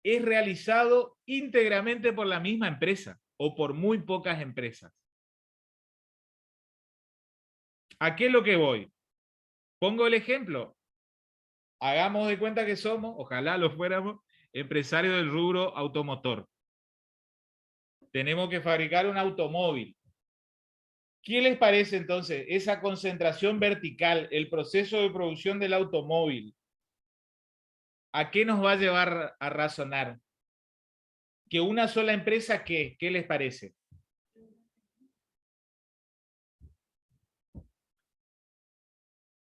es realizado íntegramente por la misma empresa o por muy pocas empresas. ¿A qué es lo que voy? Pongo el ejemplo. Hagamos de cuenta que somos, ojalá lo fuéramos, empresarios del rubro automotor. Tenemos que fabricar un automóvil. ¿Qué les parece entonces esa concentración vertical, el proceso de producción del automóvil? ¿A qué nos va a llevar a razonar? ¿Que una sola empresa qué? ¿Qué les parece?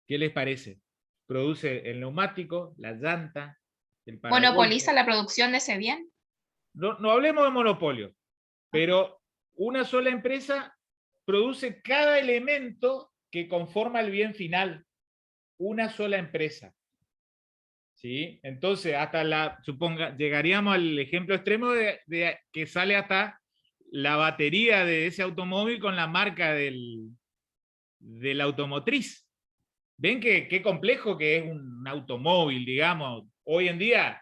¿Qué les parece? Produce el neumático, la llanta, el paragolpe. ¿Monopoliza la producción de ese bien? No hablemos de monopolio, pero una sola empresa produce cada elemento que conforma el bien final. Una sola empresa. ¿Sí? Entonces, llegaríamos al ejemplo extremo de que sale hasta la batería de ese automóvil con la marca del automotriz. ¿Ven qué complejo que es un automóvil, digamos? Hoy en día,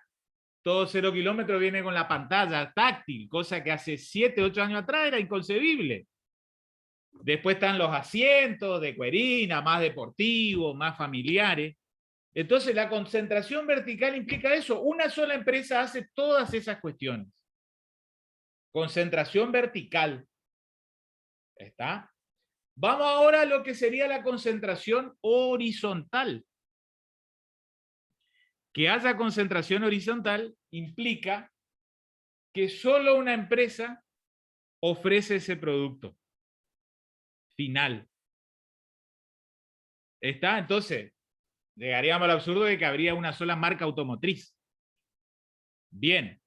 todo 0 kilómetros viene con la pantalla táctil, cosa que hace 7, 8 años atrás era inconcebible. Después están los asientos de cuerina, más deportivos, más familiares. Entonces la concentración vertical implica eso. Una sola empresa hace todas esas cuestiones. Concentración vertical. ¿Está? Vamos ahora a lo que sería la concentración horizontal. Que haya concentración horizontal implica que solo una empresa ofrece ese producto final. ¿Está? Entonces, llegaríamos al absurdo de que habría una sola marca automotriz. Bien.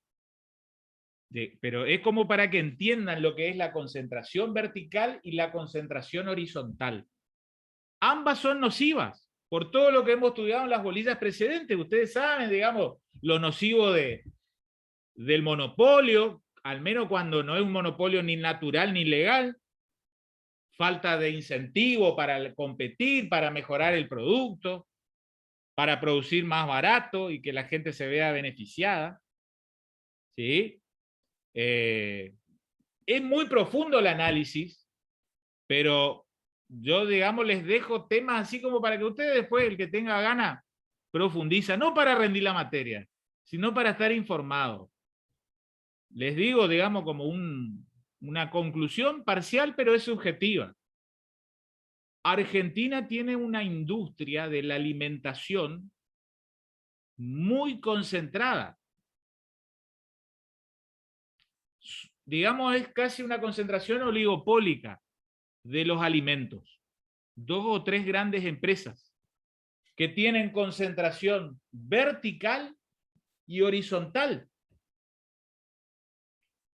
Pero es como para que entiendan lo que es la concentración vertical y la concentración horizontal. Ambas son nocivas, por todo lo que hemos estudiado en las bolillas precedentes. Ustedes saben, digamos, lo nocivo del monopolio, al menos cuando no es un monopolio ni natural ni legal. Falta de incentivo para competir, para mejorar el producto, para producir más barato y que la gente se vea beneficiada. ¿Sí? Es muy profundo el análisis, pero yo, digamos, les dejo temas así como para que ustedes después, el que tenga ganas, profundiza, no para rendir la materia, sino para estar informados. Les digo, digamos, como una conclusión parcial, pero es subjetiva. Argentina tiene una industria de la alimentación muy concentrada. Digamos, es casi una concentración oligopólica de los alimentos. 2 o 3 grandes empresas. que tienen concentración vertical y horizontal.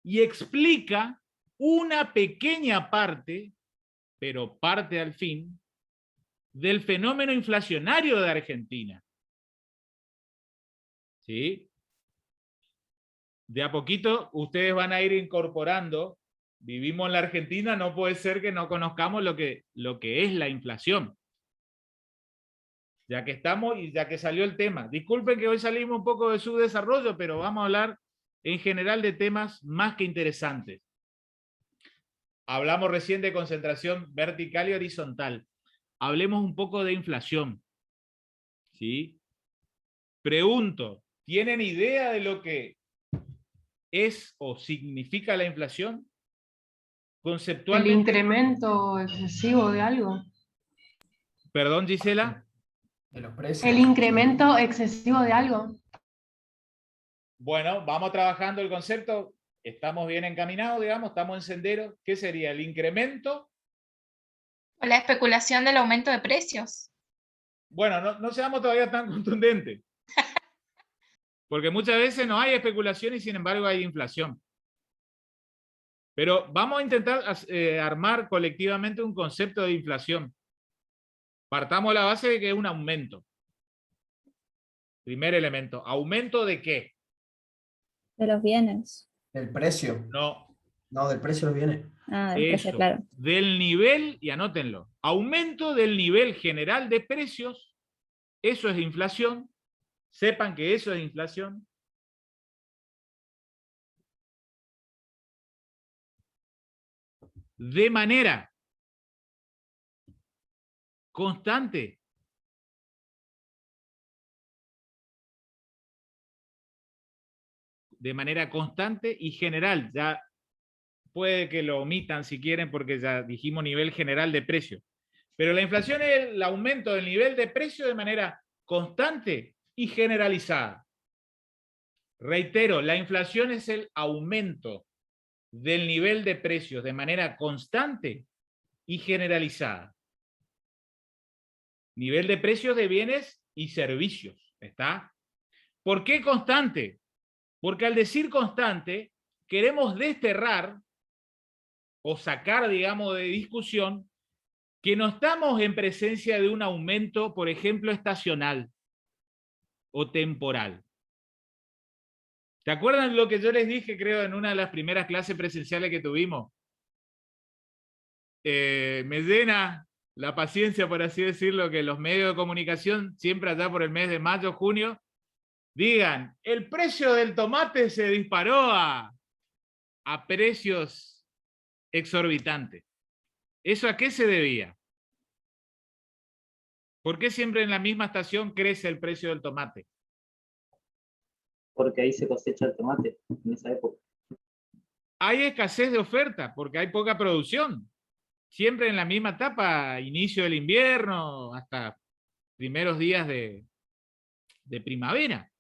Y explica una pequeña parte, pero parte al fin, del fenómeno inflacionario de Argentina. ¿Sí? De a poquito ustedes van a ir incorporando. Vivimos en la Argentina, no puede ser que no conozcamos lo que es la inflación. Ya que estamos y ya que salió el tema. Disculpen que hoy salimos un poco de su desarrollo, pero vamos a hablar en general de temas más que interesantes. Hablamos recién de concentración vertical y horizontal. Hablemos un poco de inflación. ¿Sí? Pregunto, ¿tienen idea de lo que es o significa la inflación? El Conceptualmente. incremento excesivo de algo. Perdón, Gisela. De los precios. El incremento excesivo de algo. Bueno, vamos trabajando el concepto. Estamos bien encaminados, digamos, estamos en sendero. ¿Qué sería el incremento? O la especulación del aumento de precios. Bueno, no seamos todavía tan contundentes. Porque muchas veces no hay especulación y sin embargo hay inflación. Pero vamos a intentar armar colectivamente un concepto de inflación. Partamos de la base de que es un aumento. Primer elemento. ¿Aumento de qué? De los bienes. ¿El precio? No. No, del precio de los bienes. Ah, del precio, Eso, claro. del nivel, y anótenlo, aumento del nivel general de precios, eso es inflación. Sepan que eso es inflación. De manera constante. De manera constante y general. Ya puede que lo omitan si quieren porque ya dijimos nivel general de precio. Pero la inflación es el aumento del nivel de precio de manera constante y generalizada. Reitero, la inflación es el aumento del nivel de precios de manera constante y generalizada. Nivel de precios de bienes y servicios. ¿Está? ¿Por qué constante? Porque al decir constante, queremos desterrar o sacar, digamos, de discusión que no estamos en presencia de un aumento, por ejemplo, estacional o temporal. ¿Se acuerdan lo que yo les dije, creo, en una de las primeras clases presenciales que tuvimos? Me llena la paciencia, por así decirlo, que los medios de comunicación, siempre allá por el mes de mayo, junio, digan, el precio del tomate se disparó a precios exorbitantes. ¿Eso a qué se debía? ¿Por qué siempre en la misma estación crece el precio del tomate? Porque ahí se cosecha el tomate, en esa época. Hay escasez de oferta, porque hay poca producción. Siempre en la misma etapa, inicio del invierno, hasta primeros días de primavera.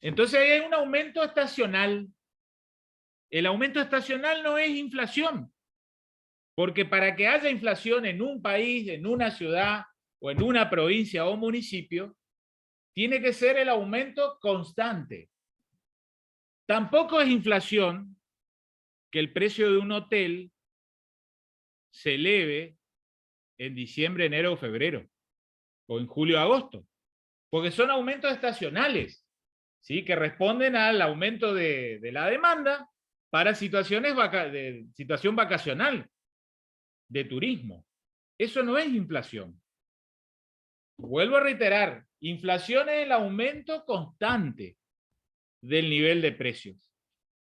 Entonces hay un aumento estacional. El aumento estacional no es inflación, porque para que haya inflación en un país, en una ciudad, o en una provincia o municipio, tiene que ser el aumento constante. Tampoco es inflación que el precio de un hotel se eleve en diciembre, enero o febrero, o en julio o agosto, porque son aumentos estacionales, ¿sí? Que responden al aumento de la demanda para situaciones de situación vacacional, de turismo. Eso no es inflación. Vuelvo a reiterar, inflación es el aumento constante del nivel de precios.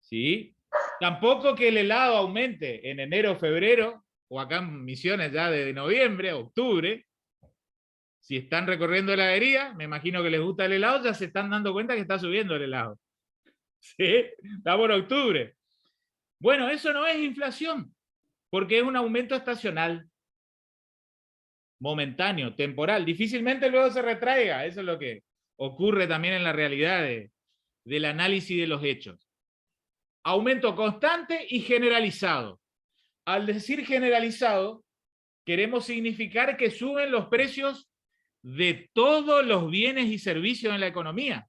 ¿Sí? Tampoco que el helado aumente en enero o febrero, o acá en Misiones ya de noviembre, octubre. Si están recorriendo heladería, me imagino que les gusta el helado, ya se están dando cuenta que está subiendo el helado. ¿Sí? Está por octubre. Bueno, eso no es inflación, porque es un aumento estacional, momentáneo, temporal. Difícilmente luego se retraiga. Eso es lo que ocurre también en la realidad del análisis de los hechos. Aumento constante y generalizado. Al decir generalizado, queremos significar que suben los precios de todos los bienes y servicios en la economía.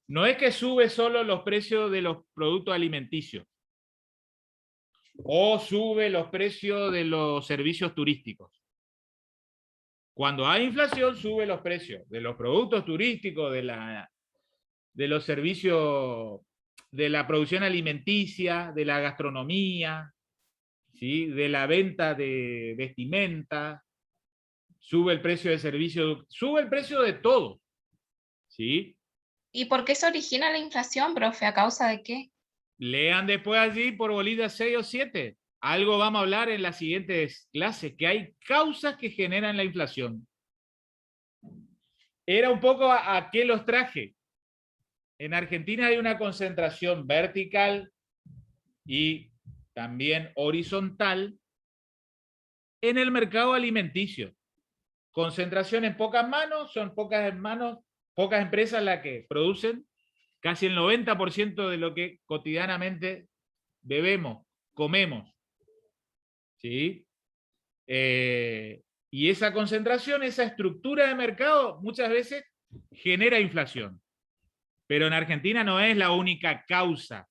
No es que sube solo los precios de los productos alimenticios o sube los precios de los servicios turísticos. Cuando hay inflación, sube los precios de los productos turísticos, de los servicios, de la producción alimenticia, de la gastronomía, ¿sí? De la venta de vestimenta, sube el precio de servicios, sube el precio de todo, ¿sí? ¿Y por qué se origina la inflación, profe? ¿A causa de qué? Lean después allí por bolita 6 o 7. Algo vamos a hablar en las siguientes clases, que hay causas que generan la inflación. Era un poco a qué los traje. En Argentina hay una concentración vertical y también horizontal en el mercado alimenticio. Concentración en pocas manos, son pocas empresas las que producen casi el 90% de lo que cotidianamente bebemos, comemos. ¿Sí? Y esa concentración, esa estructura de mercado, muchas veces genera inflación. Pero en Argentina no es la única causa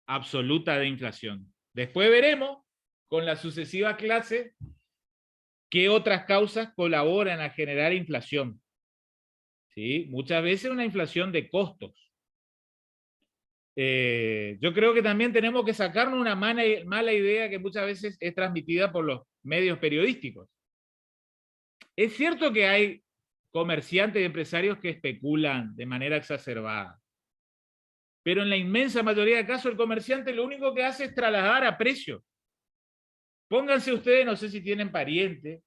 absoluta de inflación. Después veremos, con las sucesivas clases, qué otras causas colaboran a generar inflación. ¿Sí? Muchas veces una inflación de costos. Yo creo que también tenemos que sacarnos una mala idea que muchas veces es transmitida por los medios periodísticos. Es cierto que hay comerciantes y empresarios que especulan de manera exacerbada, pero en la inmensa mayoría de casos el comerciante lo único que hace es trasladar a precio. Pónganse ustedes, no sé si tienen parientes,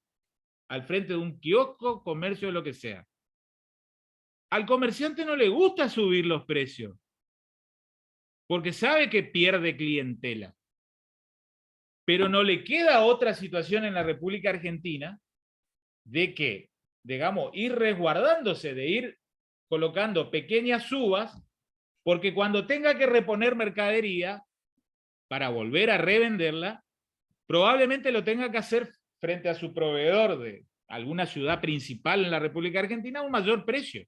al frente de un kiosco, comercio, lo que sea. Al comerciante no le gusta subir los precios, porque sabe que pierde clientela. Pero no le queda otra situación en la República Argentina de que, digamos, ir resguardándose, de ir colocando pequeñas subas, porque cuando tenga que reponer mercadería para volver a revenderla, probablemente lo tenga que hacer frente a su proveedor de alguna ciudad principal en la República Argentina a un mayor precio.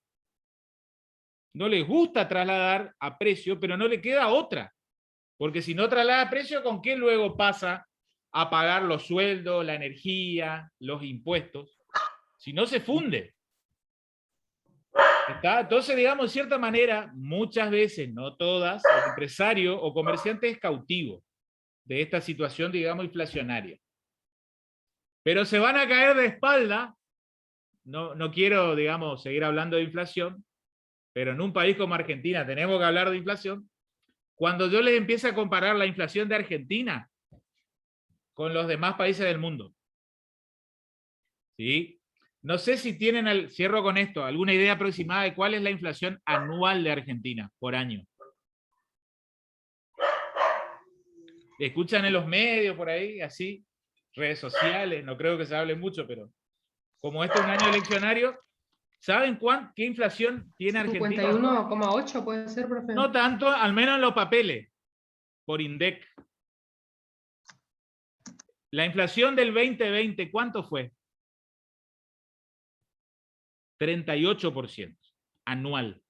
No les gusta trasladar a precio, pero no le queda otra. Porque si no traslada a precio, ¿con qué luego pasa a pagar los sueldos, la energía, los impuestos? Si no, se funde. ¿Está? Entonces, digamos, de cierta manera, muchas veces, no todas, el empresario o comerciante es cautivo de esta situación, digamos, inflacionaria. Pero se van a caer de espalda. No quiero, digamos, seguir hablando de inflación, pero en un país como Argentina tenemos que hablar de inflación. Cuando yo les empiezo a comparar la inflación de Argentina con los demás países del mundo. ¿Sí? No sé si tienen, cierro con esto, alguna idea aproximada de cuál es la inflación anual de Argentina por año. ¿Escuchan en los medios por ahí, así? Redes sociales, no creo que se hable mucho, pero como este es un año eleccionario, ¿saben qué inflación tiene Argentina? 51,8 puede ser, profe. No tanto, al menos en los papeles, por INDEC. La inflación del 2020, ¿cuánto fue? 38% anual.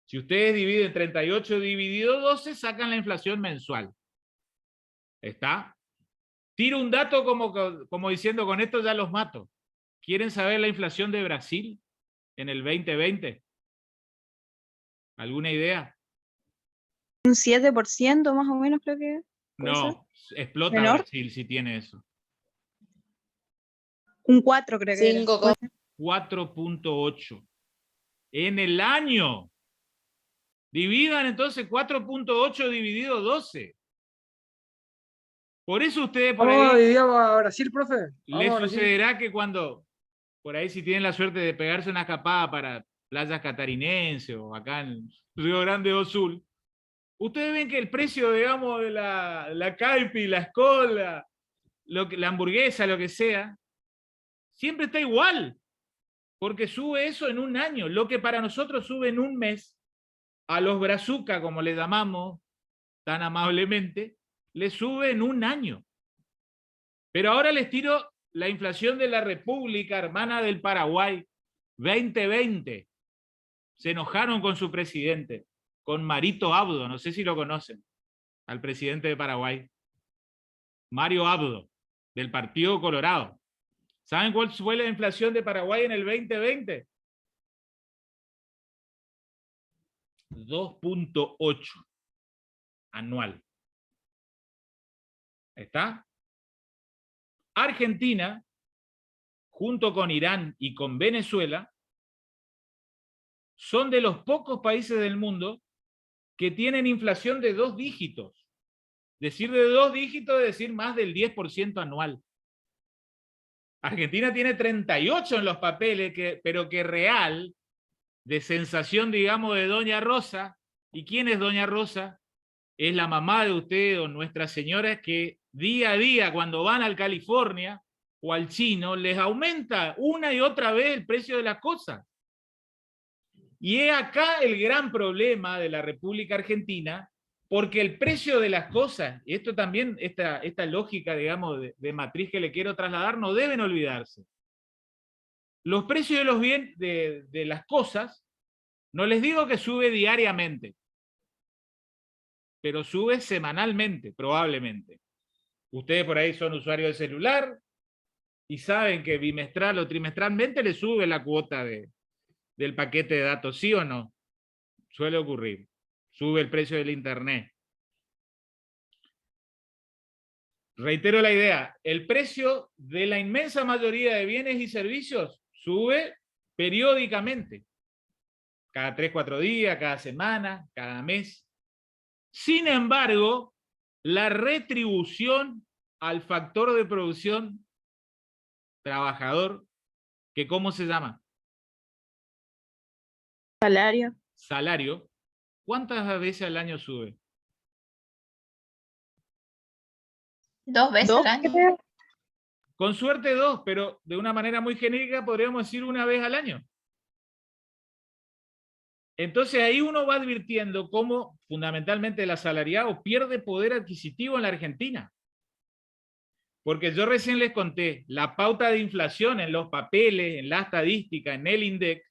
Si ustedes dividen 38 dividido 12, sacan la inflación mensual. ¿Está? Tiro un dato como diciendo, con esto ya los mato. ¿Quieren saber la inflación de Brasil en el 2020? ¿Alguna idea? Un 7% más o menos creo que. No, explota ¿Menor? Brasil si tiene eso. Un 4 creo que. 4.8. En el año. Dividan entonces 4.8 dividido 12. Por eso ustedes por ¿Vamos ahí a Brasil, profe? les Vamos a Brasil. sucederá que cuando, por ahí si tienen la suerte de pegarse una escapada para playas catarinenses o acá en Río Grande do Sul, ustedes ven que el precio, digamos, de la caipi, la escola, la hamburguesa, lo que sea, siempre está igual, porque sube eso en un año. Lo que para nosotros sube en un mes, a los brazucas, como le llamamos tan amablemente, le sube en un año. Pero ahora les tiro la inflación de la República Hermana del Paraguay 2020. Se enojaron con su presidente, con Marito Abdo, no sé si lo conocen, al presidente de Paraguay. Mario Abdo, del Partido Colorado. ¿Saben cuál fue la inflación de Paraguay en el 2020? 2.8 anual. ¿Está? Argentina, junto con Irán y con Venezuela, son de los pocos países del mundo que tienen inflación de 2 dígitos. Decir de 2 dígitos es decir más del 10% anual. Argentina tiene 38 en los papeles, pero que real, de sensación, digamos, de Doña Rosa. ¿Y quién es Doña Rosa? Es la mamá de usted o Nuestra Señora, que día a día, cuando van al California o al chino, les aumenta una y otra vez el precio de las cosas. Y es acá el gran problema de la República Argentina, porque el precio de las cosas, y esto también, esta lógica, digamos, de matriz que le quiero trasladar, no deben olvidarse. Los precios de los bienes, de las cosas, no les digo que sube diariamente, pero sube semanalmente, probablemente. Ustedes por ahí son usuarios de celular y saben que bimestral o trimestralmente le sube la cuota del paquete de datos, ¿sí o no? Suele ocurrir. Sube el precio del internet. Reitero la idea, el precio de la inmensa mayoría de bienes y servicios sube periódicamente. Cada 3, 4 días, cada semana, cada mes. Sin embargo, la retribución al factor de producción trabajador, que ¿cómo se llama? Salario. Salario. ¿Cuántas veces al año sube? 2 veces ¿Dos, al año. creo? Con suerte 2, pero de una manera muy genérica podríamos decir 1 vez al año. Entonces ahí uno va advirtiendo cómo fundamentalmente el asalariado pierde poder adquisitivo en la Argentina. Porque yo recién les conté, la pauta de inflación en los papeles, en la estadística, en el INDEC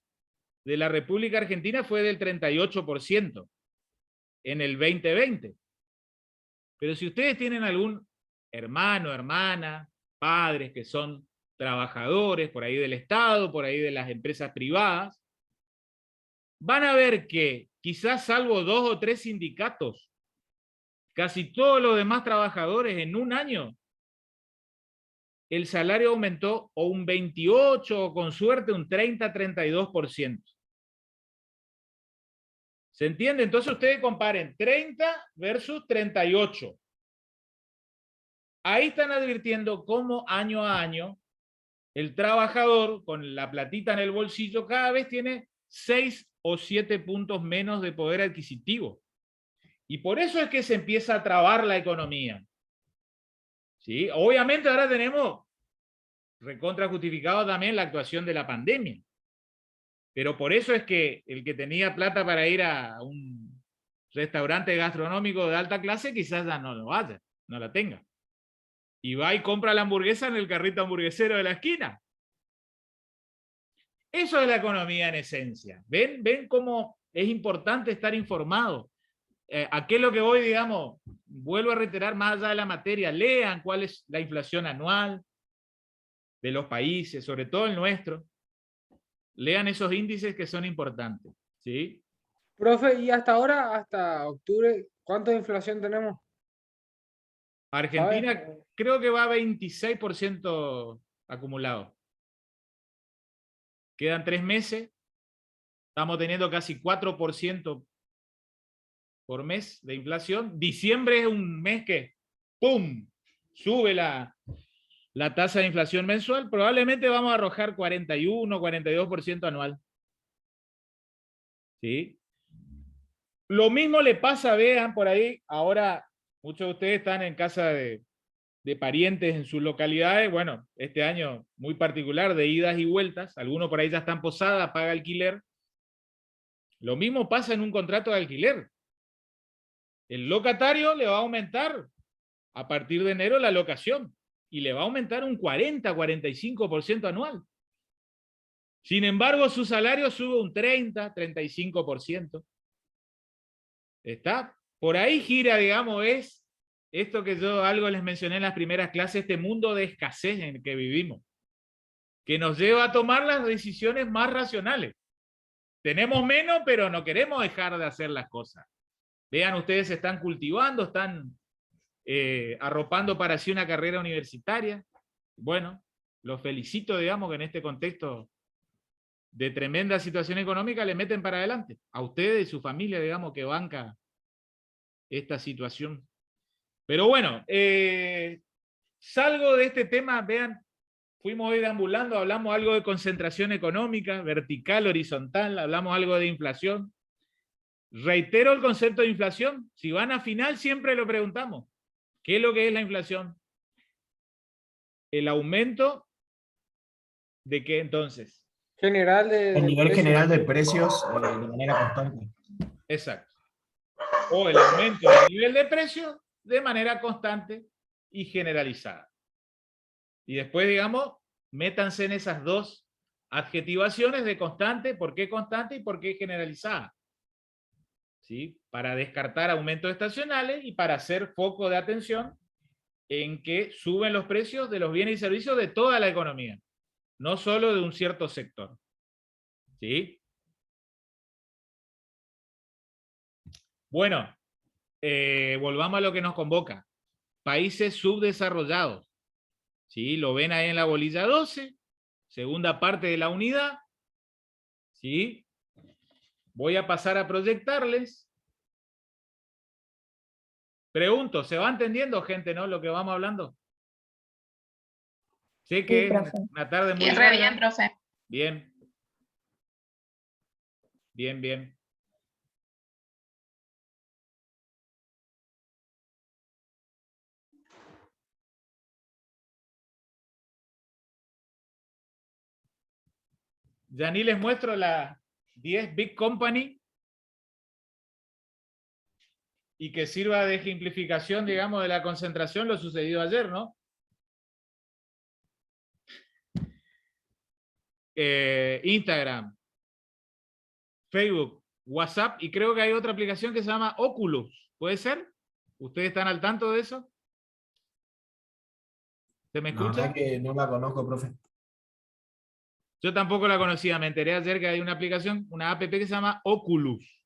de la República Argentina fue del 38% en el 2020. Pero si ustedes tienen algún hermano, hermana, padres que son trabajadores por ahí del Estado, por ahí de las empresas privadas, van a ver que quizás salvo 2 o 3 sindicatos, casi todos los demás trabajadores en un año, el salario aumentó o un 28 o con suerte un 30-32%. ¿Se entiende? Entonces ustedes comparen 30 versus 38. Ahí están advirtiendo cómo año a año el trabajador con la platita en el bolsillo cada vez tiene 6 o 7 puntos menos de poder adquisitivo. Y por eso es que se empieza a trabar la economía. ¿Sí? Obviamente ahora tenemos recontra justificado también la actuación de la pandemia. Pero por eso es que el que tenía plata para ir a un restaurante gastronómico de alta clase quizás ya no lo vaya, no la tenga. Y va y compra la hamburguesa en el carrito hamburguesero de la esquina. Eso es la economía en esencia. ¿Ven cómo es importante estar informado? ¿A qué es lo que voy, digamos? Vuelvo a reiterar más allá de la materia. Lean cuál es la inflación anual de los países, sobre todo el nuestro. Lean esos índices que son importantes. ¿Sí? Profe, y hasta ahora, hasta octubre, ¿cuánto de inflación tenemos? Argentina ¿Sabes? creo que va a 26% acumulado. Quedan 3 meses. Estamos teniendo casi 4% por mes de inflación. Diciembre es un mes que ¡pum! Sube la tasa de inflación mensual. Probablemente vamos a arrojar 41, 42% anual. ¿Sí? Lo mismo le pasa, vean por ahí, ahora muchos de ustedes están en casa de parientes en sus localidades. Bueno, este año muy particular, de idas y vueltas. Algunos por ahí ya están posadas, paga alquiler. Lo mismo pasa en un contrato de alquiler. El locatario le va a aumentar a partir de enero la locación. y le va a aumentar un 40-45% anual. Sin embargo, su salario sube un 30-35%. ¿Está? Por ahí gira, digamos, es esto que yo algo les mencioné en las primeras clases, este mundo de escasez en el que vivimos, que nos lleva a tomar las decisiones más racionales. Tenemos menos, pero no queremos dejar de hacer las cosas. Vean, ustedes se están cultivando, están arropando para sí una carrera universitaria. Bueno, los felicito, digamos, que en este contexto de tremenda situación económica le meten para adelante. A ustedes y su familia, digamos, que banca esta situación. Pero bueno, salgo de este tema, vean, fuimos hoy deambulando, hablamos algo de concentración económica, vertical, horizontal, hablamos algo de inflación. Reitero el concepto de inflación, si van a final siempre lo preguntamos. ¿Qué es lo que es la inflación? El aumento de qué entonces? General El nivel general de precios de manera constante. Exacto. O el aumento del nivel de precios de manera constante y generalizada. Y después, digamos, métanse en esas dos adjetivaciones de constante, por qué constante y por qué generalizada. ¿Sí? Para descartar aumentos estacionales y para hacer foco de atención en que suben los precios de los bienes y servicios de toda la economía, no solo de un cierto sector. ¿Sí? Bueno, volvamos a lo que nos convoca. Países subdesarrollados. ¿Sí? Lo ven ahí en la bolilla 12, segunda parte de la unidad. ¿Sí? Voy a pasar a proyectarles. Pregunto, ¿se va entendiendo, gente, no? Lo que vamos hablando. Sé que es una tarde muy larga. Re bien, profe. Bien. Bien, bien. Ya ni les muestro las 10 Big Company y que sirva de ejemplificación, digamos, de la concentración, lo sucedido ayer, ¿no? Instagram, Facebook, WhatsApp, y creo que hay otra aplicación que se llama Oculus. ¿Puede ser? ¿Ustedes están al tanto de eso? ¿Se me La escucha? verdad que no la conozco, profe. Yo tampoco la conocía, me enteré ayer que hay una aplicación, una app que se llama Oculus.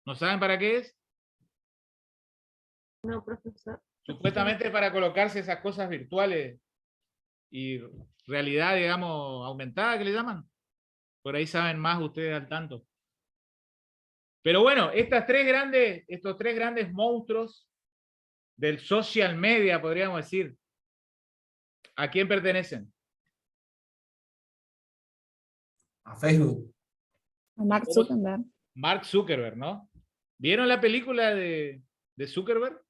¿No saben para qué es? No, profesor. Supuestamente para colocarse esas cosas virtuales y realidad, digamos, aumentada, que le llaman. Por ahí saben más ustedes al tanto. Pero bueno, estos tres grandes monstruos del social media, podríamos decir, ¿a quién pertenecen? A Facebook. A Mark Zuckerberg. Mark Zuckerberg, ¿no? ¿Vieron la película de Zuckerberg?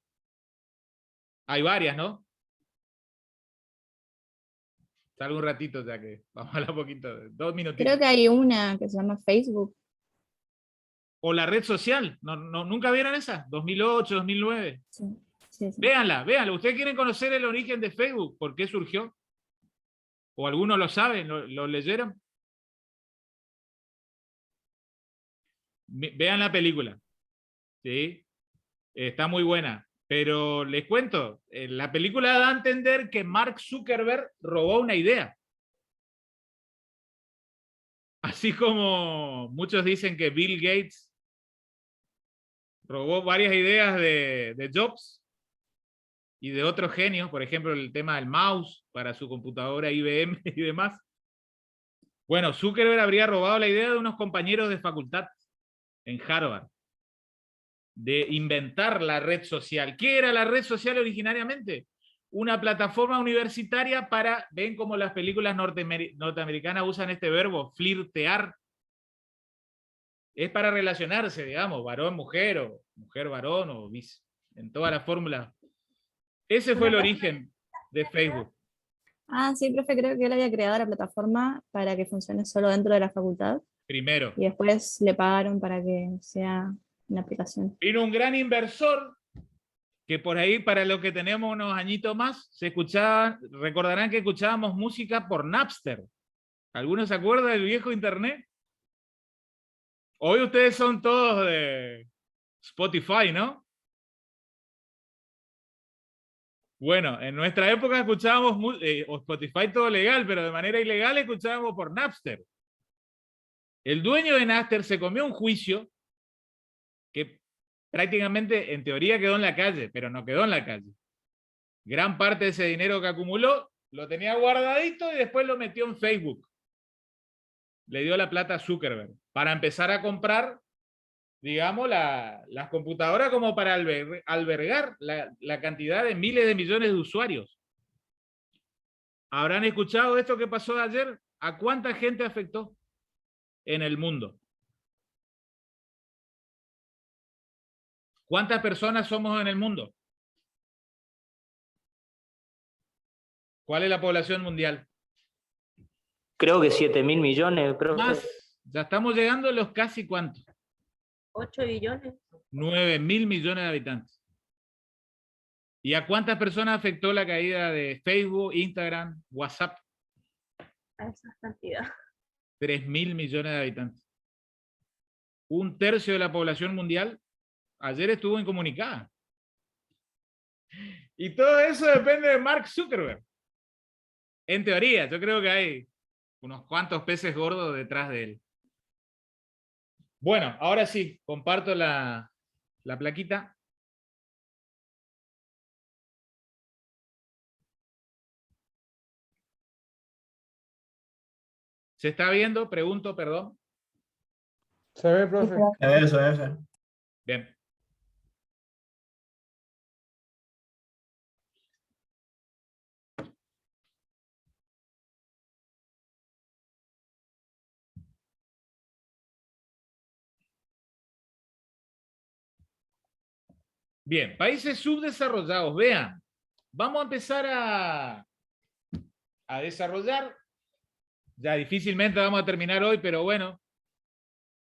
Hay varias, ¿no? Salgo un ratito ya que vamos a hablar un poquito, 2 minutitos. Creo que hay una que se llama Facebook. O la red social, ¿nunca vieron esa? 2008, 2009. Sí, sí, sí. Véanla. ¿Ustedes quieren conocer el origen de Facebook? ¿Por qué surgió? ¿O algunos lo saben? ¿Lo leyeron? Vean la película. ¿Sí? Está muy buena. Pero les cuento, la película da a entender que Mark Zuckerberg robó una idea. Así como muchos dicen que Bill Gates robó varias ideas de Jobs y de otros genios, por ejemplo, el tema del mouse para su computadora IBM y demás. Bueno, Zuckerberg habría robado la idea de unos compañeros de facultad en Harvard, de inventar la red social. ¿Qué era la red social originariamente? Una plataforma universitaria para, ven cómo las películas norteamericanas usan este verbo, flirtear. Es para relacionarse, digamos, varón-mujer o mujer-varón o vice, en toda la fórmula. Ese fue el origen de Facebook. Ah, sí, profe, creo que él había creado la plataforma para que funcione solo dentro de la facultad. Primero. Y después le pagaron para que sea una aplicación. Vino un gran inversor que por ahí, para los que tenemos unos añitos más, se escuchaban, recordarán que escuchábamos música por Napster. ¿Algunos se acuerdan del viejo internet? Hoy ustedes son todos de Spotify, ¿no? Bueno, en nuestra época escuchábamos Spotify todo legal, pero de manera ilegal escuchábamos por Napster. El dueño de Napster se comió un juicio que prácticamente en teoría quedó en la calle, pero no quedó en la calle. Gran parte de ese dinero que acumuló lo tenía guardadito y después lo metió en Facebook. Le dio la plata a Zuckerberg para empezar a comprar, digamos, las computadoras como para albergar la cantidad de miles de millones de usuarios. ¿Habrán escuchado esto que pasó ayer? ¿A cuánta gente afectó en el mundo? ¿Cuántas personas somos en el mundo? ¿Cuál es la población mundial? Creo que 7.000 millones, profe. Más. Ya estamos llegando a los casi ¿cuántos? 8 billones. 9.000 millones de habitantes. ¿Y a cuántas personas afectó la caída de Facebook, Instagram, WhatsApp? A esa cantidad. 3.000 millones de habitantes. Un tercio de la población mundial ayer estuvo incomunicada. Y todo eso depende de Mark Zuckerberg. En teoría, yo creo que hay unos cuantos peces gordos detrás de él. Bueno, ahora sí, comparto la plaquita. ¿Se está viendo? Pregunto, perdón. Se ve, profe. Eso. Bien. Bien, países subdesarrollados, vean, vamos a empezar a desarrollar, ya difícilmente vamos a terminar hoy, pero bueno,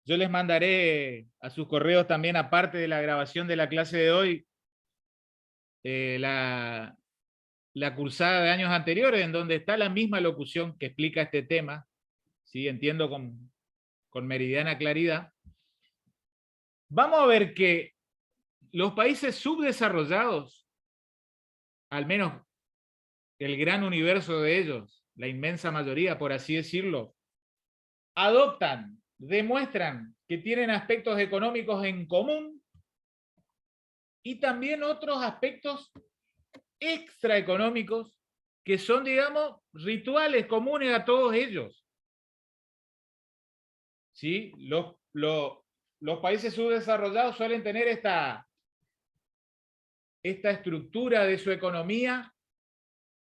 yo les mandaré a sus correos también, aparte de la grabación de la clase de hoy, la cursada de años anteriores, en donde está la misma locución que explica este tema, ¿sí? Entiendo con meridiana claridad. Vamos a ver que los países subdesarrollados, al menos el gran universo de ellos, la inmensa mayoría, por así decirlo, adoptan, demuestran que tienen aspectos económicos en común y también otros aspectos extraeconómicos que son, digamos, rituales comunes a todos ellos. ¿Sí? Los países subdesarrollados suelen tener esta estructura de su economía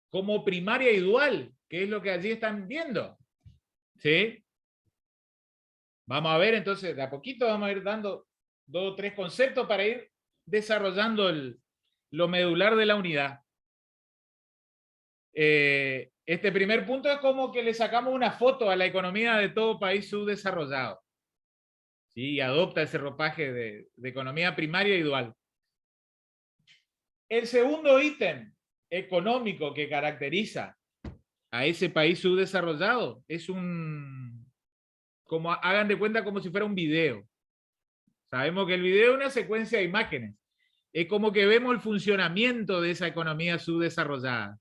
como primaria y dual, que es lo que allí están viendo. ¿Sí? Vamos a ver entonces, de a poquito vamos a ir dando 2 o 3 conceptos para ir desarrollando lo medular de la unidad. Este primer punto es como que le sacamos una foto a la economía de todo país subdesarrollado. ¿Sí? Y adopta ese ropaje de economía primaria y dual. El segundo ítem económico que caracteriza a ese país subdesarrollado es como hagan de cuenta como si fuera un video. Sabemos que el video es una secuencia de imágenes. Es como que vemos el funcionamiento de esa economía subdesarrollada.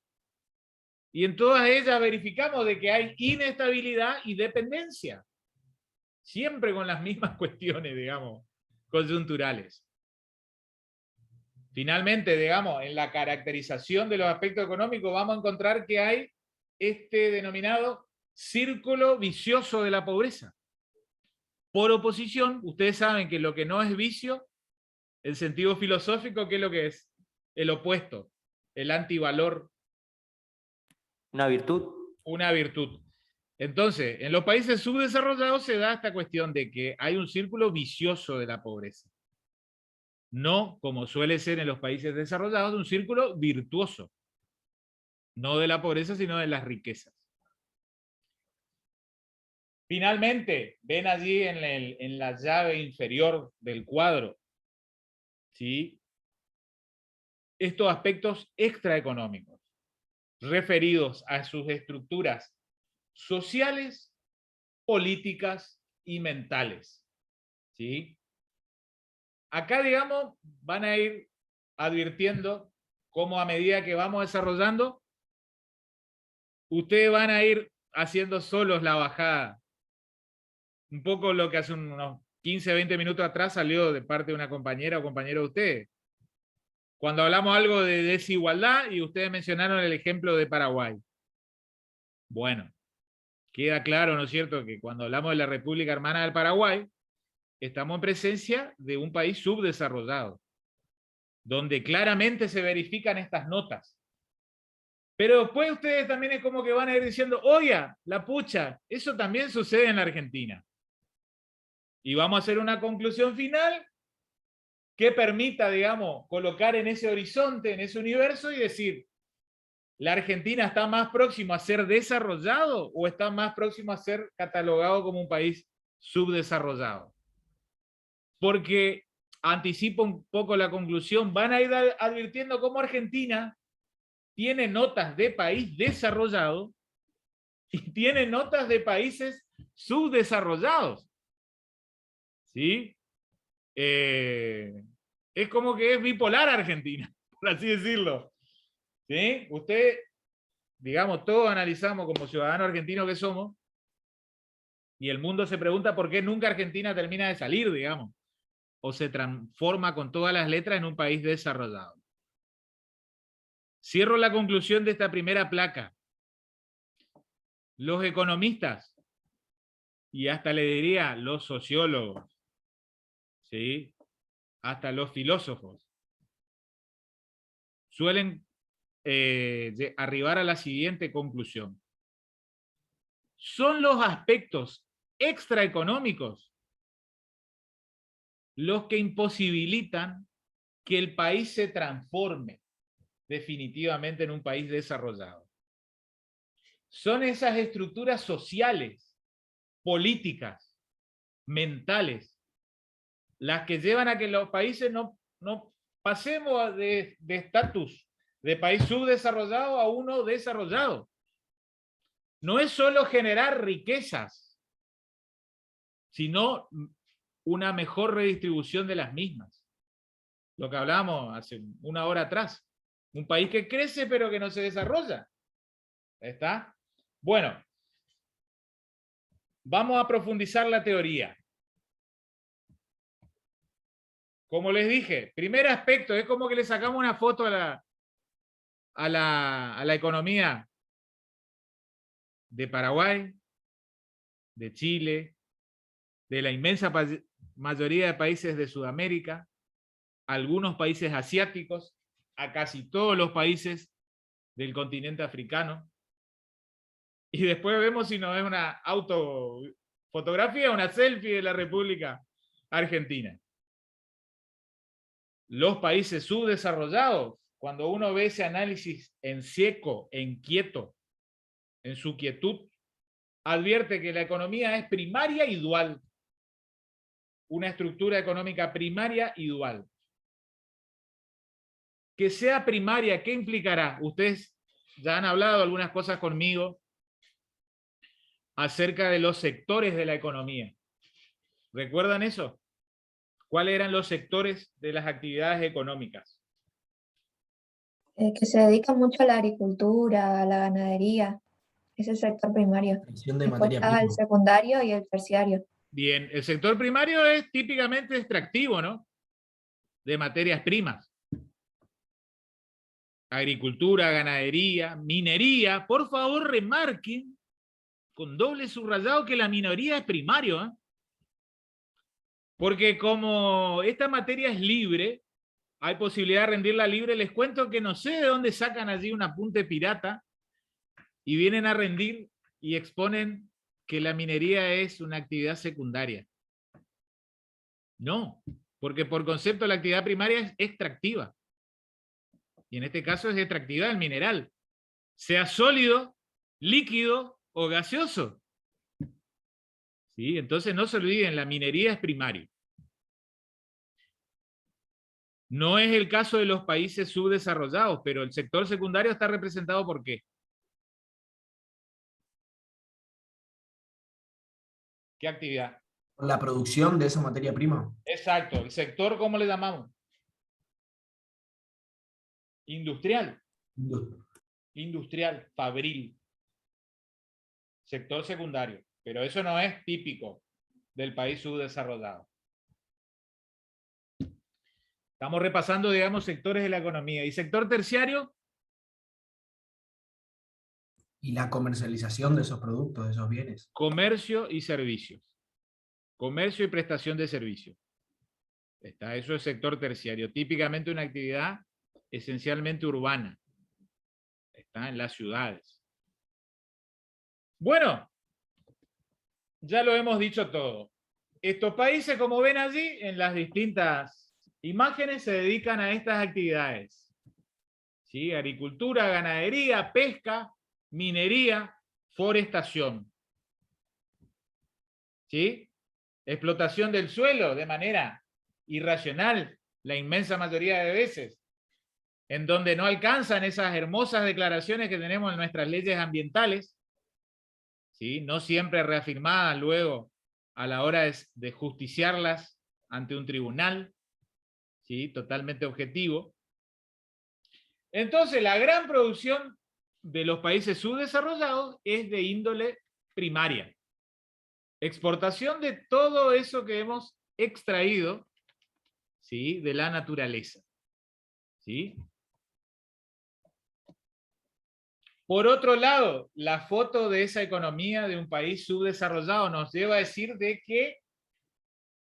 Y en todas ellas verificamos de que hay inestabilidad y dependencia. Siempre con las mismas cuestiones, digamos, coyunturales. Finalmente, digamos, en la caracterización de los aspectos económicos vamos a encontrar que hay este denominado círculo vicioso de la pobreza. Por oposición, ustedes saben que lo que no es vicio, el sentido filosófico, ¿qué es lo que es? El opuesto, el antivalor. Una virtud. Una virtud. Entonces, en los países subdesarrollados se da esta cuestión de que hay un círculo vicioso de la pobreza. No, como suele ser en los países desarrollados, un círculo virtuoso. No de la pobreza, sino de las riquezas. Finalmente, ven allí en la llave inferior del cuadro, ¿sí? estos aspectos extraeconómicos, referidos a sus estructuras sociales, políticas y mentales. ¿Sí? Acá, digamos, van a ir advirtiendo cómo a medida que vamos desarrollando, ustedes van a ir haciendo solos la bajada. Un poco lo que hace unos 15, 20 minutos atrás salió de parte de una compañera o compañero de ustedes. Cuando hablamos algo de desigualdad y ustedes mencionaron el ejemplo de Paraguay. Bueno, queda claro, ¿no es cierto?, que cuando hablamos de la República Hermana del Paraguay, estamos en presencia de un país subdesarrollado, donde claramente se verifican estas notas. Pero después ustedes también es como que van a ir diciendo, oiga, la pucha, eso también sucede en la Argentina. Y vamos a hacer una conclusión final que permita, digamos, colocar en ese horizonte, en ese universo y decir, ¿la Argentina está más próximo a ser desarrollado o está más próximo a ser catalogado como un país subdesarrollado? Porque, anticipo un poco la conclusión, van a ir advirtiendo cómo Argentina tiene notas de país desarrollado y tiene notas de países subdesarrollados. ¿Sí? Es como que es bipolar Argentina, por así decirlo. ¿Sí? Usted, digamos, todos analizamos como ciudadanos argentinos que somos, y el mundo se pregunta por qué nunca Argentina termina de salir, digamos, o se transforma con todas las letras en un país desarrollado. Cierro la conclusión de esta primera placa. Los economistas, y hasta le diría los sociólogos, ¿sí?, hasta los filósofos, suelen arribar a la siguiente conclusión. Son los aspectos extraeconómicos los que imposibilitan que el país se transforme definitivamente en un país desarrollado. Son esas estructuras sociales, políticas, mentales, las que llevan a que los países no pasemos de estatus de país subdesarrollado a uno desarrollado. No es solo generar riquezas, sino una mejor redistribución de las mismas. Lo que hablábamos hace una hora atrás. Un país que crece pero que no se desarrolla. ¿Está? Bueno, vamos a profundizar la teoría. Como les dije, primer aspecto, es como que le sacamos una foto a la economía de Paraguay, de Chile, de la inmensa mayoría de países de Sudamérica, algunos países asiáticos, a casi todos los países del continente africano. Y después vemos si no es una autofotografía o una selfie de la República Argentina. Los países subdesarrollados, cuando uno ve ese análisis en seco, en quieto, en su quietud, advierte que la economía es primaria y dual. Una estructura económica primaria y dual. Que sea primaria, ¿qué implicará? Ustedes ya han hablado algunas cosas conmigo acerca de los sectores de la economía. ¿Recuerdan eso? ¿Cuáles eran los sectores de las actividades económicas? Que se dedica mucho a la agricultura, a la ganadería, ese sector primario. Después está el secundario y el terciario. Bien, el sector primario es típicamente extractivo, ¿no? De materias primas. Agricultura, ganadería, minería. Por favor, remarquen con doble subrayado que la minería es primario, ¿eh? Porque como esta materia es libre, hay posibilidad de rendirla libre. Les cuento que no sé de dónde sacan allí un apunte pirata y vienen a rendir y exponen que la minería es una actividad secundaria. No, porque por concepto la actividad primaria es extractiva. Y en este caso es extractividad del mineral, sea sólido, líquido o gaseoso. ¿Sí? Entonces no se olviden, la minería es primario. No es el caso de los países subdesarrollados, pero el sector secundario está representado ¿por qué? ¿Qué actividad? La producción de esa materia prima. Exacto. ¿El sector cómo le llamamos? Industrial. Industrial, fabril. Sector secundario. Pero eso no es típico del país subdesarrollado. Estamos repasando, digamos, sectores de la economía. ¿Y sector terciario? Y la comercialización de esos productos, de esos bienes. Comercio y servicios. Comercio y prestación de servicios. Eso es sector terciario. Típicamente una actividad esencialmente urbana. Está en las ciudades. Bueno, ya lo hemos dicho todo. Estos países, como ven allí, en las distintas imágenes, se dedican a estas actividades. ¿Sí? Agricultura, ganadería, pesca, minería, forestación. ¿Sí? Explotación del suelo de manera irracional, la inmensa mayoría de veces, en donde no alcanzan esas hermosas declaraciones que tenemos en nuestras leyes ambientales, ¿sí? No siempre reafirmadas luego a la hora de justiciarlas ante un tribunal, ¿sí? Totalmente objetivo. Entonces, la gran producción de los países subdesarrollados es de índole primaria. Exportación de todo eso que hemos extraído, ¿sí? De la naturaleza. ¿Sí? Por otro lado, la foto de esa economía de un país subdesarrollado nos lleva a decir de que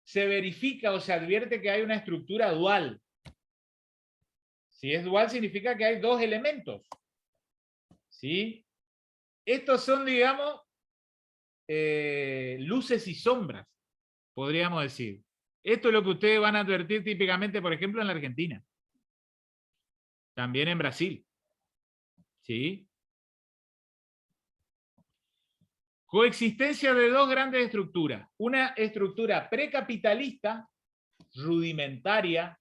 se verifica o se advierte que hay una estructura dual. Si es dual significa que hay dos elementos. ¿Sí? Estos son, digamos, luces y sombras, podríamos decir. Esto es lo que ustedes van a advertir típicamente, por ejemplo, en la Argentina. También en Brasil. ¿Sí? Coexistencia de dos grandes estructuras. Una estructura precapitalista, rudimentaria,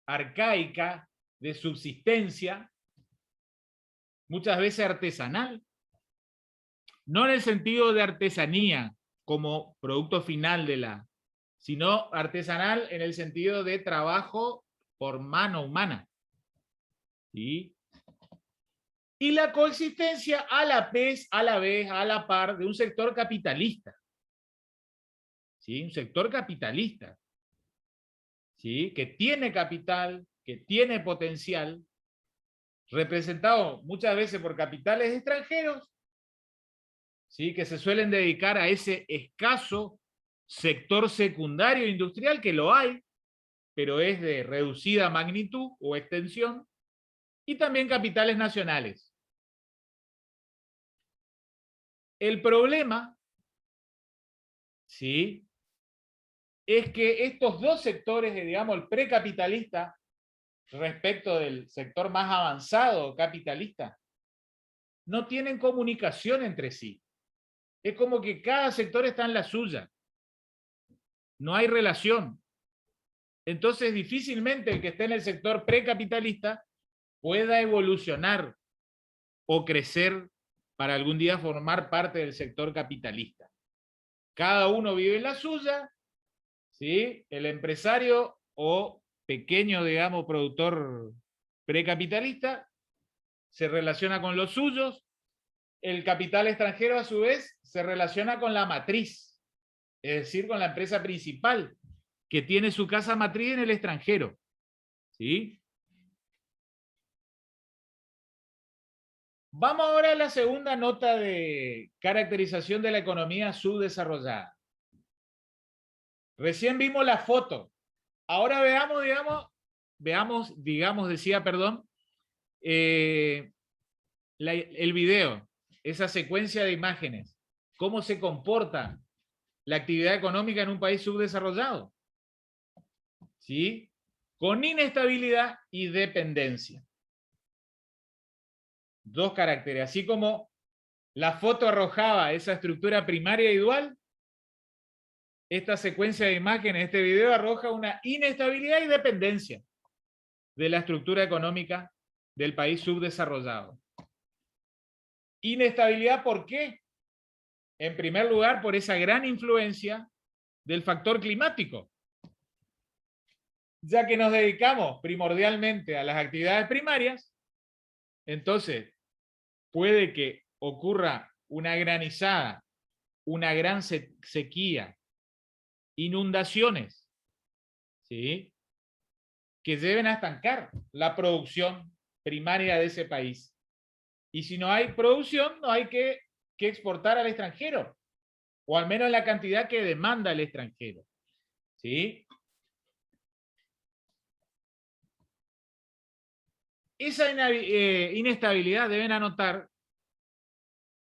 arcaica, de subsistencia, muchas veces artesanal. No en el sentido de artesanía como producto final sino artesanal en el sentido de trabajo por mano humana. ¿Sí? Y la coexistencia a la vez, a la par de un sector capitalista. ¿Sí? Un sector capitalista. ¿Sí? Que tiene capital, que tiene potencial, representado muchas veces por capitales extranjeros, ¿sí? Que se suelen dedicar a ese escaso sector secundario industrial, que lo hay, pero es de reducida magnitud o extensión, y también capitales nacionales. El problema, ¿sí? Es que estos dos sectores, digamos, el precapitalista respecto del sector más avanzado capitalista, no tienen comunicación entre sí. Es como que cada sector está en la suya. No hay relación. Entonces, difícilmente el que esté en el sector precapitalista pueda evolucionar o crecer para algún día formar parte del sector capitalista. Cada uno vive en la suya, ¿sí? El empresario o pequeño, digamos, productor precapitalista se relaciona con los suyos. El capital extranjero, a su vez, se relaciona con la matriz, es decir, con la empresa principal, que tiene su casa matriz en el extranjero. ¿Sí? Vamos ahora a la segunda nota de caracterización de la economía subdesarrollada. Recién vimos la foto. Ahora veamos, decía, perdón, el video, esa secuencia de imágenes. ¿Cómo se comporta la actividad económica en un país subdesarrollado? ¿Sí? Con inestabilidad y dependencia. Dos caracteres. Así como la foto arrojaba esa estructura primaria y dual, esta secuencia de imágenes, este video arroja una inestabilidad y dependencia. de la estructura económica del país subdesarrollado. Inestabilidad, ¿por qué? En primer lugar, por esa gran influencia del factor climático. Ya que nos dedicamos primordialmente a las actividades primarias, entonces puede que ocurra una granizada, una gran sequía, inundaciones, ¿sí?, que lleven a estancar la producción primaria de ese país. Y si no hay producción, no hay que exportar al extranjero, o al menos la cantidad que demanda el extranjero, ¿sí? Esa inestabilidad, deben anotar,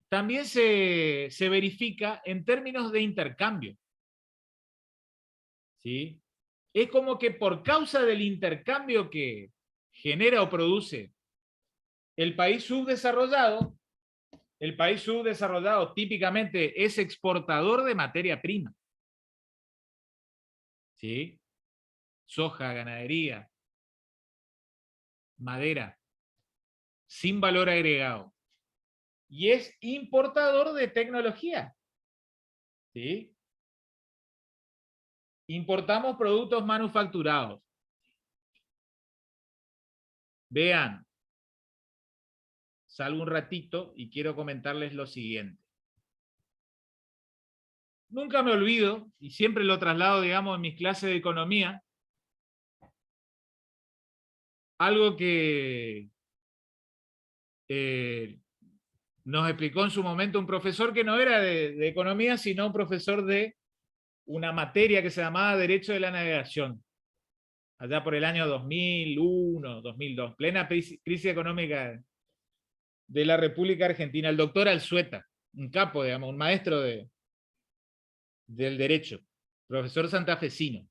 también se verifica en términos de intercambio, ¿sí? Es como que por causa del intercambio que genera o produce el país subdesarrollado típicamente es exportador de materia prima, ¿sí? Soja, ganadería, madera, sin valor agregado. Y es importador de tecnología, ¿sí? Importamos productos manufacturados. Vean, salgo un ratito y quiero comentarles lo siguiente. Nunca me olvido, y siempre lo traslado, digamos, en mis clases de economía, algo que nos explicó en su momento un profesor que no era de economía, sino un profesor de una materia que se llamaba Derecho de la Navegación, allá por el año 2001, 2002, plena crisis económica de la República Argentina, el doctor Alzueta, un capo, digamos, un maestro del derecho, profesor santafesino.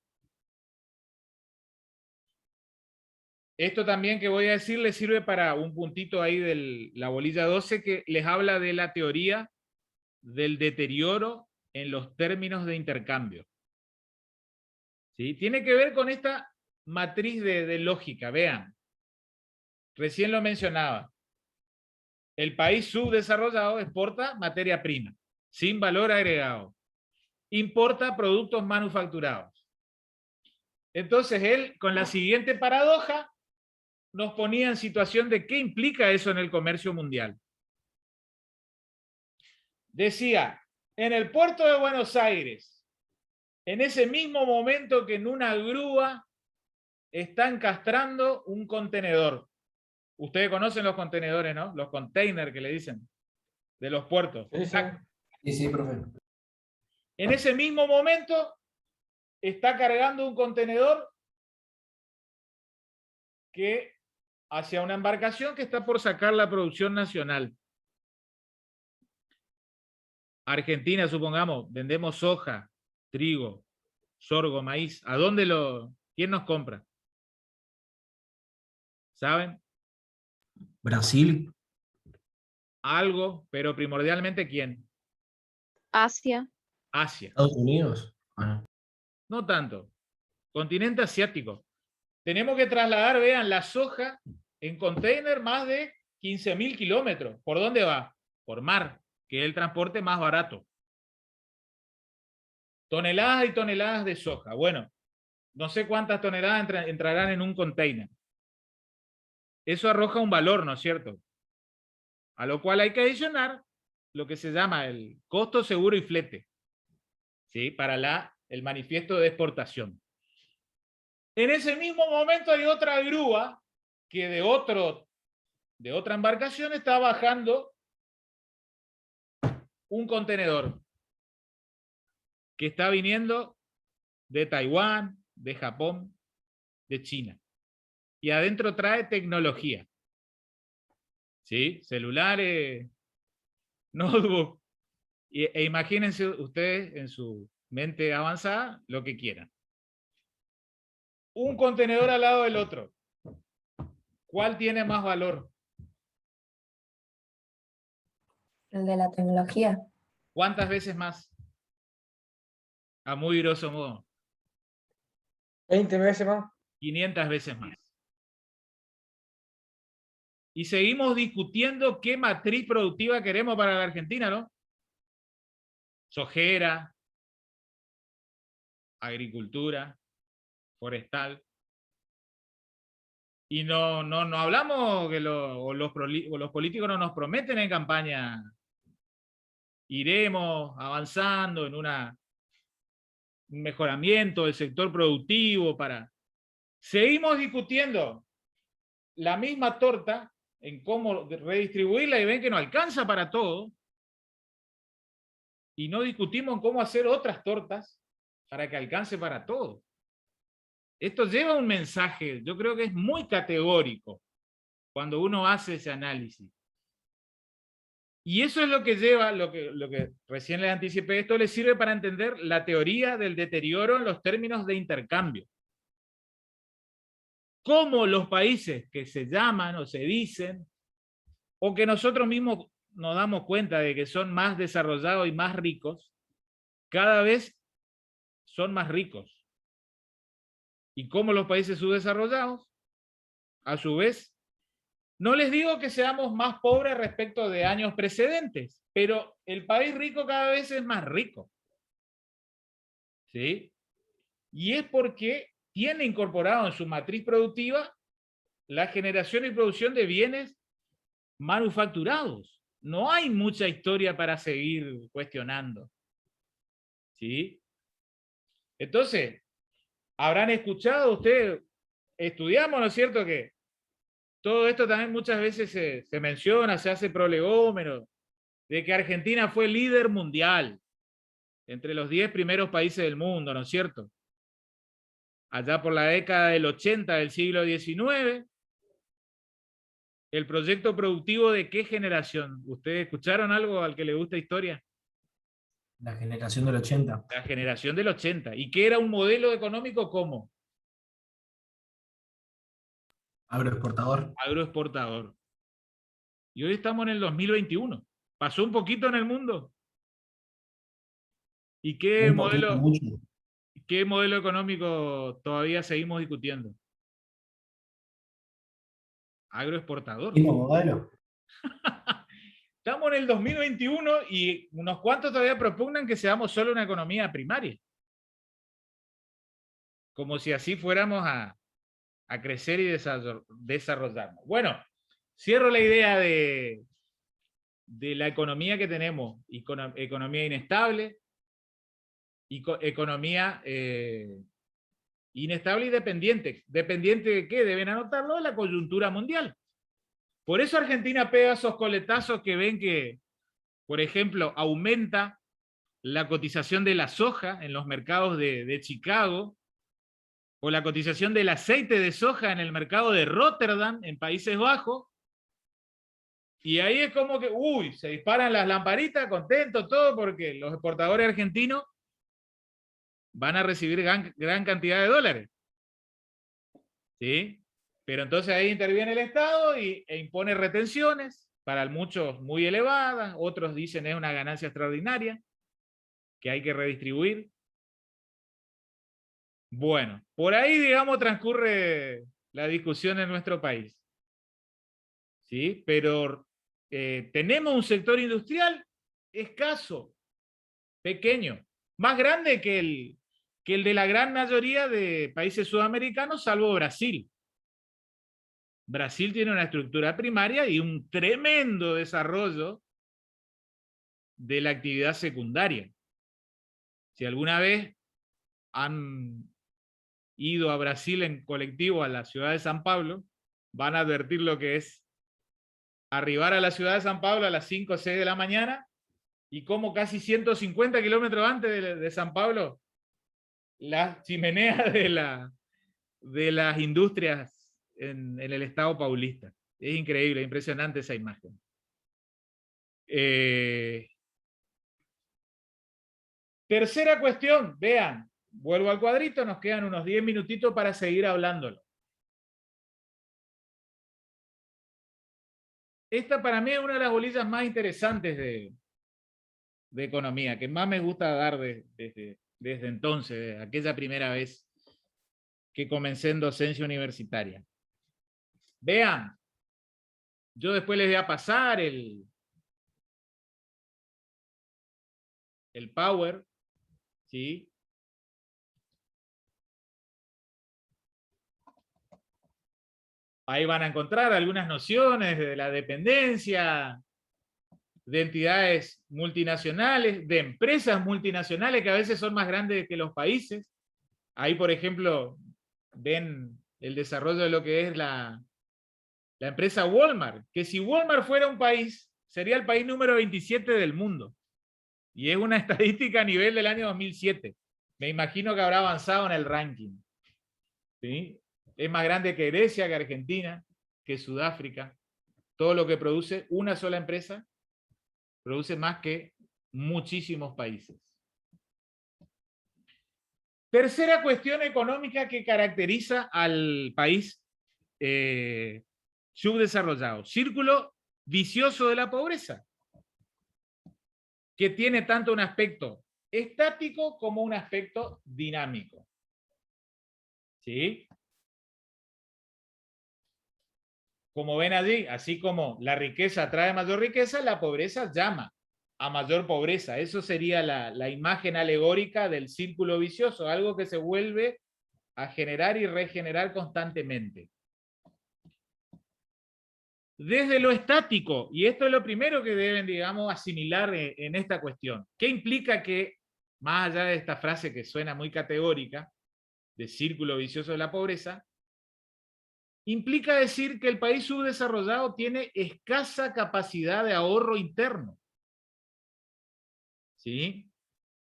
Esto también que voy a decir les sirve para un puntito ahí de la bolilla 12 que les habla de la teoría del deterioro en los términos de intercambio. ¿Sí? Tiene que ver con esta matriz de lógica, vean. Recién lo mencionaba. El país subdesarrollado exporta materia prima, sin valor agregado. Importa productos manufacturados. Entonces él, con la siguiente paradoja, nos ponía en situación de qué implica eso en el comercio mundial. Decía, en el puerto de Buenos Aires, en ese mismo momento que en una grúa está encastrando un contenedor. Ustedes conocen los contenedores, ¿no? Los containers que le dicen, de los puertos. Sí, profe. En ese mismo momento está cargando un contenedor que hacia una embarcación que está por sacar la producción nacional. Argentina, supongamos, vendemos soja, trigo, sorgo, maíz. ¿A dónde quién nos compra? ¿Saben? Brasil. Algo, pero primordialmente ¿quién? Asia. Asia. Estados Unidos. Ah. No tanto. Continente asiático. Tenemos que trasladar, vean, la soja en container más de 15.000 kilómetros. ¿Por dónde va? Por mar, que es el transporte más barato. Toneladas y toneladas de soja. Bueno, no sé cuántas toneladas entrarán en un container. Eso arroja un valor, ¿no es cierto? A lo cual hay que adicionar lo que se llama el costo seguro y flete, ¿sí? Para el manifiesto de exportación. En ese mismo momento hay otra grúa que de otra embarcación está bajando un contenedor que está viniendo de Taiwán, de Japón, de China. Y adentro trae tecnología. ¿Sí? Celulares, notebook. E imagínense ustedes en su mente avanzada lo que quieran. Un contenedor al lado del otro. ¿Cuál tiene más valor? El de la tecnología. ¿Cuántas veces más? A muy grosso modo. 20 veces más. 500 veces más. Y seguimos discutiendo qué matriz productiva queremos para la Argentina, ¿no? Sojera, agricultura, forestal. Y no hablamos que los políticos no nos prometen en campaña. Iremos avanzando en un mejoramiento del sector productivo para... Seguimos discutiendo la misma torta en cómo redistribuirla y ven que no alcanza para todo. Y no discutimos en cómo hacer otras tortas para que alcance para todo. Esto lleva un mensaje, yo creo que es muy categórico cuando uno hace ese análisis. Y eso es lo que lleva, lo que recién les anticipé, esto les sirve para entender la teoría del deterioro en los términos de intercambio. Cómo los países que se llaman o se dicen, o que nosotros mismos nos damos cuenta de que son más desarrollados y más ricos, cada vez son más ricos. Y cómo los países subdesarrollados, a su vez, no les digo que seamos más pobres respecto de años precedentes, pero el país rico cada vez es más rico. ¿Sí? Y es porque tiene incorporado en su matriz productiva la generación y producción de bienes manufacturados. No hay mucha historia para seguir cuestionando. ¿Sí? Entonces, habrán escuchado ustedes, estudiamos, ¿no es cierto?, que todo esto también muchas veces se menciona, se hace prolegómeno, de que Argentina fue líder mundial, entre los 10 primeros países del mundo, ¿no es cierto? Allá por la década del 80 del siglo XIX, el proyecto productivo ¿de qué generación? ¿Ustedes escucharon algo al que le gusta historia? La generación del 80. La generación del 80. ¿Y qué era un modelo económico cómo? Agroexportador. Agroexportador. Y hoy estamos en el 2021. ¿Pasó un poquito en el mundo? ¿Y qué modelo económico todavía seguimos discutiendo? Agroexportador. ¿Mismo modelo? Estamos en el 2021 y unos cuantos todavía propugnan que seamos solo una economía primaria. Como si así fuéramos a crecer y desarrollarnos. Bueno, cierro la idea de la economía que tenemos. Economía inestable, economía inestable y dependiente. ¿Dependiente de qué? Deben anotarlo, de la coyuntura mundial. Por eso Argentina pega esos coletazos que ven que, por ejemplo, aumenta la cotización de la soja en los mercados de Chicago, o la cotización del aceite de soja en el mercado de Rotterdam, en Países Bajos, y ahí es como que, uy, se disparan las lamparitas, contentos, todo, porque los exportadores argentinos van a recibir gran cantidad de dólares. ¿Sí? Pero entonces ahí interviene el Estado e impone retenciones, para muchos muy elevadas, otros dicen es una ganancia extraordinaria, que hay que redistribuir. Bueno, por ahí, digamos, transcurre la discusión en nuestro país. ¿Sí? Pero tenemos un sector industrial escaso, pequeño, más grande que el de la gran mayoría de países sudamericanos, salvo Brasil. Brasil tiene una estructura primaria y un tremendo desarrollo de la actividad secundaria. Si alguna vez han ido a Brasil en colectivo a la ciudad de San Pablo, van a advertir lo que es arribar a la ciudad de San Pablo a las 5 o 6 de la mañana y como casi 150 kilómetros antes de San Pablo, las chimeneas de las industrias en el estado paulista. Es increíble, impresionante esa imagen. Tercera cuestión, vean, vuelvo al cuadrito, nos quedan unos 10 minutitos para seguir hablándolo. Esta para mí es una de las bolillas más interesantes de economía, que más me gusta dar desde entonces, desde aquella primera vez que comencé en docencia universitaria. Vean, Yo después les voy a pasar el Power, ¿sí? Ahí van a encontrar algunas nociones de la dependencia, de entidades multinacionales, de empresas multinacionales que a veces son más grandes que los países. Ahí, por ejemplo, ven el desarrollo de lo que es la empresa Walmart, que si Walmart fuera un país, sería el país número 27 del mundo. Y es una estadística a nivel del año 2007. Me imagino que habrá avanzado en el ranking. ¿Sí? Es más grande que Grecia, que Argentina, que Sudáfrica. Todo lo que produce una sola empresa, produce más que muchísimos países. Tercera cuestión económica que caracteriza al país subdesarrollado. Círculo vicioso de la pobreza, que tiene tanto un aspecto estático como un aspecto dinámico. ¿Sí? Como ven allí, así como la riqueza trae mayor riqueza, la pobreza llama a mayor pobreza. Eso sería la imagen alegórica del círculo vicioso, algo que se vuelve a generar y regenerar constantemente. Desde lo estático, y esto es lo primero que deben, digamos, asimilar en esta cuestión. ¿Qué implica que, más allá de esta frase que suena muy categórica, de círculo vicioso de la pobreza, implica decir que el país subdesarrollado tiene escasa capacidad de ahorro interno? ¿Sí?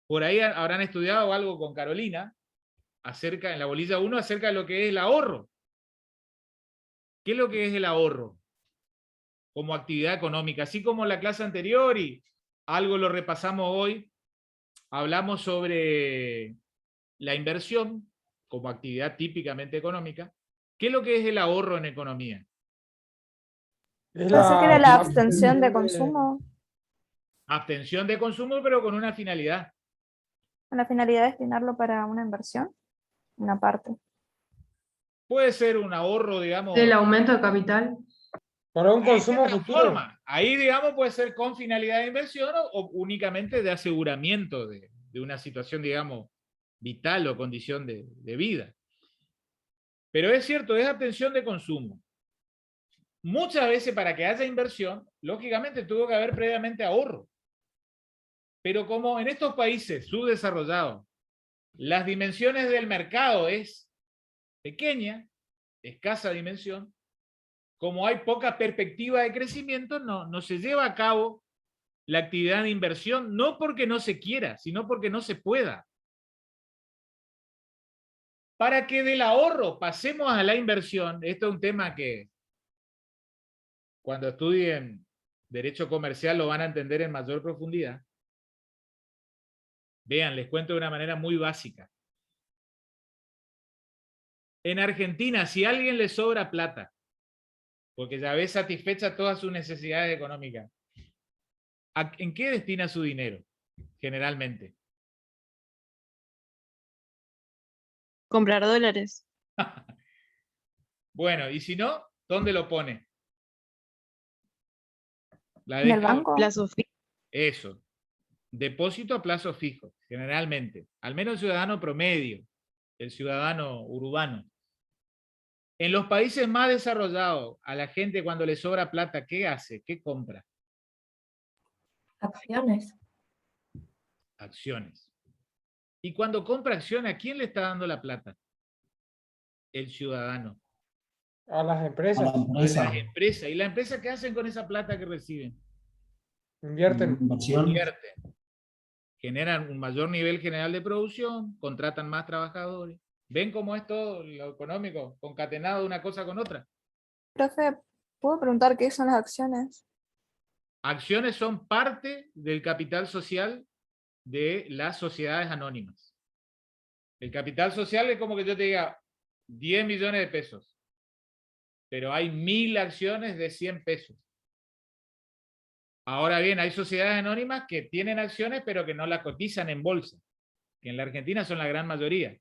Por ahí habrán estudiado algo con Carolina, en la bolilla 1, acerca de lo que es el ahorro. ¿Qué es lo que es el ahorro como actividad económica? Así como en la clase anterior, y algo lo repasamos hoy, hablamos sobre la inversión como actividad típicamente económica. ¿Qué es lo que es el ahorro en economía? Pensé que era la abstención de consumo. Abstención de consumo, pero con una finalidad. Con la finalidad de destinarlo para una inversión, una parte. Puede ser un ahorro, digamos. El aumento de capital. Para un consumo futuro. futuro. Ahí, digamos, puede ser con finalidad de inversión o únicamente de aseguramiento de una situación, digamos, vital o condición de vida. Pero es cierto, es abstención de consumo. Muchas veces para que haya inversión, lógicamente tuvo que haber previamente ahorro. Pero como en estos países subdesarrollados, las dimensiones del mercado es pequeña, escasa dimensión, como hay poca perspectiva de crecimiento, no se lleva a cabo la actividad de inversión, no porque no se quiera, sino porque no se pueda. Para que del ahorro pasemos a la inversión, esto es un tema que cuando estudien Derecho Comercial lo van a entender en mayor profundidad. Vean, les cuento de una manera muy básica. En Argentina, si a alguien le sobra plata, porque ya ve satisfecha todas sus necesidades económicas, ¿en qué destina su dinero, generalmente? Comprar dólares. Bueno, y si no, ¿dónde lo pone? ¿En el banco? Plazo fijo. Eso. Depósito a plazo fijo, generalmente. Al menos el ciudadano promedio, el ciudadano urbano. En los países más desarrollados, a la gente cuando le sobra plata, ¿qué hace? ¿Qué compra? Acciones. Acciones. Y cuando compra acciones, ¿a quién le está dando la plata? El ciudadano. A las empresas. A las empresas. ¿Y la empresa qué hacen con esa plata que reciben? Invierten. Invierten. Generan un mayor nivel general de producción, contratan más trabajadores. ¿Ven cómo es todo lo económico concatenado de una cosa con otra? Profe, ¿puedo preguntar qué son las acciones? Acciones son parte del capital social de las sociedades anónimas. El capital social es como que yo te diga 10 millones de pesos, pero hay 1000 acciones de 100 pesos. Ahora bien, hay sociedades anónimas que tienen acciones pero que no las cotizan en bolsa, que en la Argentina son la gran mayoría.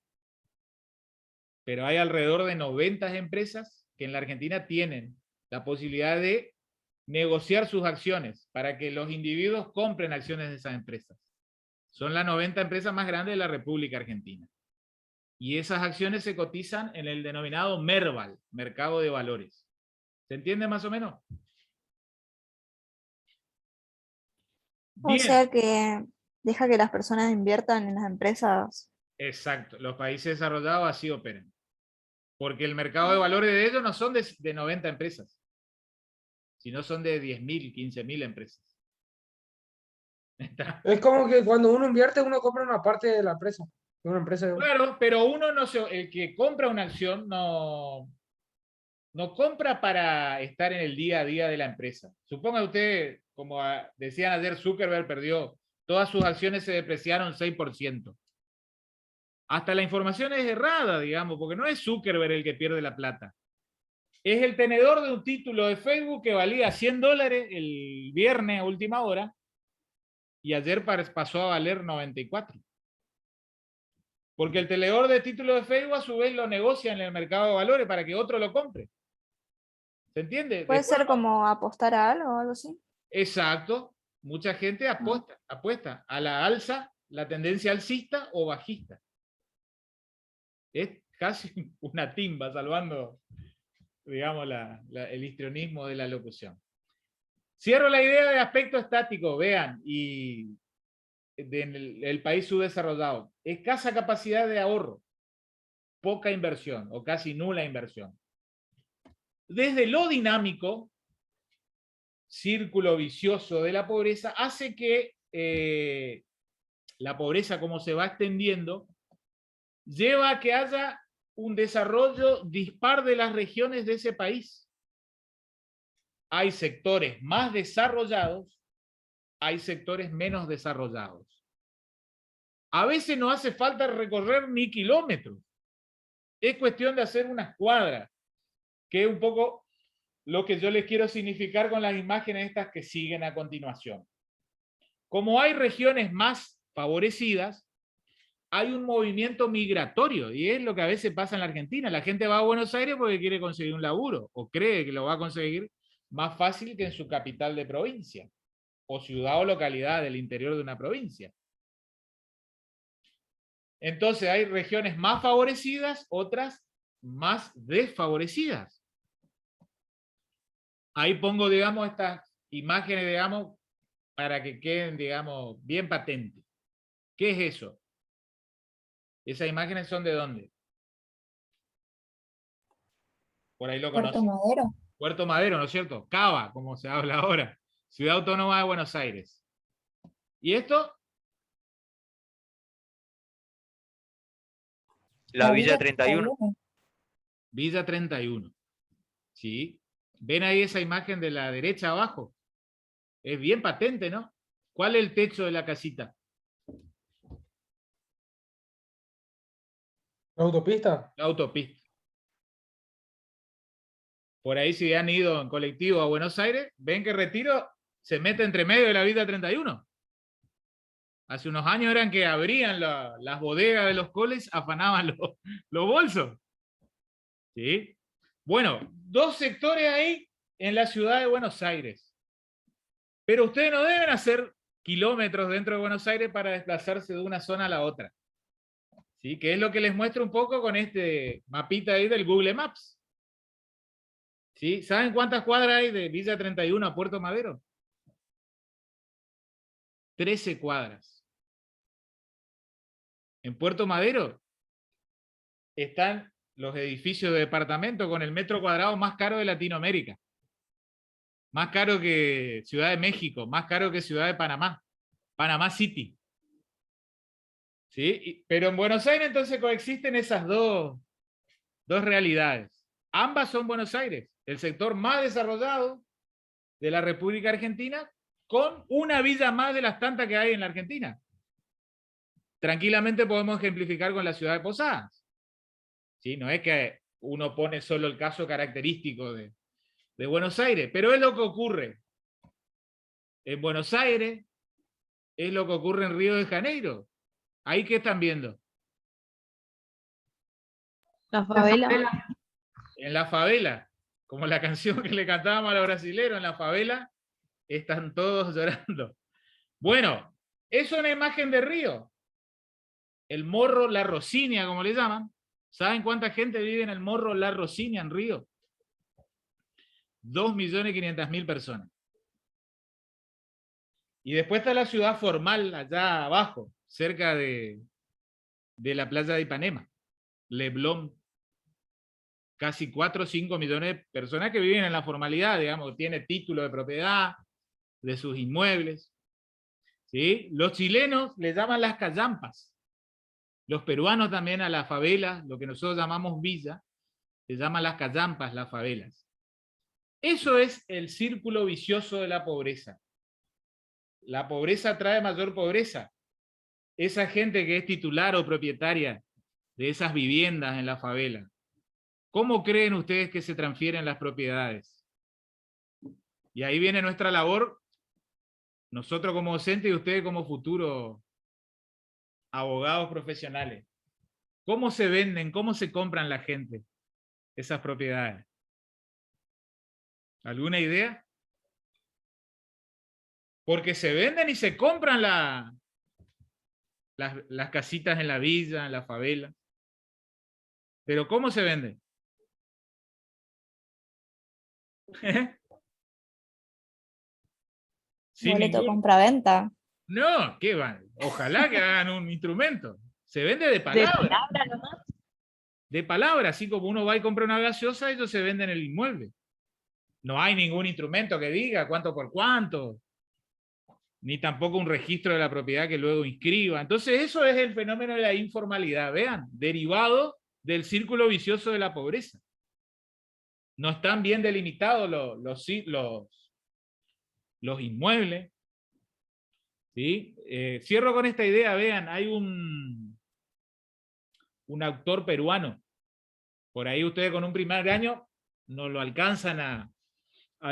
Pero hay alrededor de 90 empresas que en la Argentina tienen la posibilidad de negociar sus acciones para que los individuos compren acciones de esas empresas. Son las 90 empresas más grandes de la República Argentina. Y esas acciones se cotizan en el denominado MERVAL, Mercado de Valores. ¿Se entiende más o menos? O sea que deja que las personas inviertan en las empresas. Exacto, los países desarrollados así operan. Porque el mercado de valores de ellos no son de 90 empresas, sino son de 10.000, 15.000 empresas. Es como que cuando uno invierte, uno compra una parte de la empresa. De una empresa. Claro, pero uno no el que compra una acción no compra para estar en el día a día de la empresa. Suponga usted, como decían ayer, Zuckerberg perdió, todas sus acciones se depreciaron 6%. Hasta la información es errada, digamos, porque no es Zuckerberg el que pierde la plata. Es el tenedor de un título de Facebook que valía $100 el viernes a última hora y ayer pasó a valer 94. Porque el tenedor de título de Facebook a su vez lo negocia en el mercado de valores para que otro lo compre. ¿Se entiende? ¿Puede ser como apostar a algo o algo así? Exacto. Mucha gente apuesta a la alza, la tendencia alcista o bajista. Es casi una timba, salvando, digamos, el histrionismo de la locución. Cierro la idea de aspecto estático, vean, y del país subdesarrollado. Escasa capacidad de ahorro, poca inversión o casi nula inversión. Desde lo dinámico, círculo vicioso de la pobreza, hace que la pobreza, como se va extendiendo, lleva a que haya un desarrollo dispar de las regiones de ese país. Hay sectores más desarrollados, hay sectores menos desarrollados. A veces no hace falta recorrer ni kilómetros. Es cuestión de hacer unas cuadras, que es un poco lo que yo les quiero significar con las imágenes estas que siguen a continuación. Como hay regiones más favorecidas, hay un movimiento migratorio, y es lo que a veces pasa en la Argentina. La gente va a Buenos Aires porque quiere conseguir un laburo, o cree que lo va a conseguir más fácil que en su capital de provincia, o ciudad o localidad del interior de una provincia. Entonces hay regiones más favorecidas, otras más desfavorecidas. Ahí pongo, digamos, estas imágenes, digamos, para que queden, digamos, bien patentes. ¿Qué es eso? ¿Esas imágenes son de dónde? Por ahí lo conocen. Puerto Madero. Puerto Madero, ¿no es cierto? Cava, como se habla ahora. Ciudad Autónoma de Buenos Aires. ¿Y esto? La Villa 31. Villa 31. ¿Sí? ¿Ven ahí esa imagen de la derecha abajo? Es bien patente, ¿no? ¿Cuál es el techo de la casita? ¿La autopista? La autopista. Por ahí, si han ido en colectivo a Buenos Aires, ven que Retiro se mete entre medio de la Villa 31. Hace unos años eran que abrían las bodegas de los coles, afanaban los bolsos. ¿Sí? Bueno, dos sectores ahí en la ciudad de Buenos Aires. Pero ustedes no deben hacer kilómetros dentro de Buenos Aires para desplazarse de una zona a la otra. ¿Sí? Que es lo que les muestro un poco con este mapita ahí del Google Maps. ¿Sí? ¿Saben cuántas cuadras hay de Villa 31 a Puerto Madero? 13 cuadras. En Puerto Madero están los edificios de departamento con el metro cuadrado más caro de Latinoamérica. Más caro que Ciudad de México, más caro que Ciudad de Panamá. Panamá City. ¿Sí? Pero en Buenos Aires entonces coexisten esas dos realidades. Ambas son Buenos Aires, el sector más desarrollado de la República Argentina, con una villa más de las tantas que hay en la Argentina. Tranquilamente podemos ejemplificar con la ciudad de Posadas. ¿Sí? No es que uno pone solo el caso característico de Buenos Aires, pero es lo que ocurre en Buenos Aires, es lo que ocurre en Río de Janeiro. ¿Ahí qué están viendo? La favela. En la favela. como la canción que le cantábamos a los brasileros en la favela, están todos llorando. Bueno, eso es una imagen de Río. El Morro La Rosinia, como le llaman. ¿Saben cuánta gente vive en el Morro La Rosinia en Río? 2.500.000 personas. Y después está la ciudad formal allá abajo, cerca de la playa de Ipanema, Leblon. Casi 4 o 5 millones de personas que viven en la formalidad, digamos, tiene título de propiedad de sus inmuebles. ¿Sí? Los chilenos le llaman las callampas. Los peruanos también a las favelas, lo que nosotros llamamos villa, se llaman las callampas, las favelas. Eso es el círculo vicioso de la pobreza. La pobreza trae mayor pobreza. Esa gente que es titular o propietaria de esas viviendas en la favela, ¿cómo creen ustedes que se transfieren las propiedades? Y ahí viene nuestra labor, nosotros como docentes y ustedes como futuros abogados profesionales. ¿Cómo se venden, cómo se compran la gente esas propiedades? ¿Alguna idea? Porque se venden y se compran las casitas en la villa, en la favela. Pero ¿cómo se vende? Boleto compra-venta. No, ¿qué van? Ojalá que hagan un instrumento. Se vende de palabra. ¿De palabra nomás? De palabra, así como uno va y compra una gaseosa, ellos se venden el inmueble. No hay ningún instrumento que diga cuánto por cuánto, ni tampoco un registro de la propiedad que luego inscriba. Entonces eso es el fenómeno de la informalidad, vean, derivado del círculo vicioso de la pobreza. No están bien delimitados los inmuebles. ¿Sí? Cierro con esta idea, vean, hay un autor peruano, por ahí ustedes con un primer año no lo alcanzan a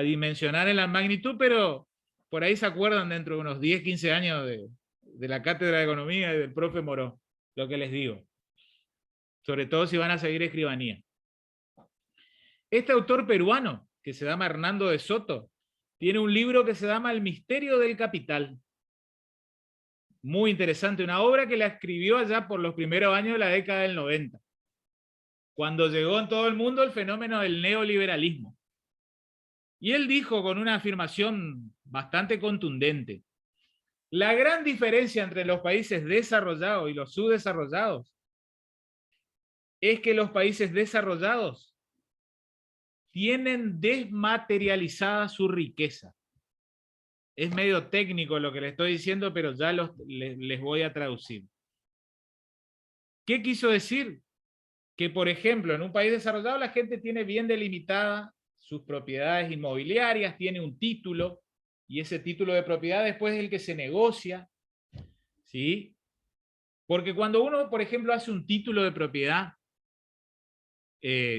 dimensionar en la magnitud, pero por ahí se acuerdan dentro de unos 10, 15 años de la cátedra de economía y del profe Moró, lo que les digo. Sobre todo si van a seguir escribanía. Este autor peruano, que se llama Hernando de Soto, tiene un libro que se llama El misterio del capital. Muy interesante, una obra que la escribió allá por los primeros años de la década del 90, cuando llegó en todo el mundo el fenómeno del neoliberalismo. Y él dijo con una afirmación bastante contundente, la gran diferencia entre los países desarrollados y los subdesarrollados es que los países desarrollados tienen desmaterializada su riqueza. Es medio técnico lo que les estoy diciendo, pero ya les voy a traducir. ¿Qué quiso decir? Que, por ejemplo, en un país desarrollado la gente tiene bien delimitada sus propiedades inmobiliarias, tiene un título, y ese título de propiedad después es el que se negocia. ¿Sí? Porque cuando uno, por ejemplo, hace un título de propiedad,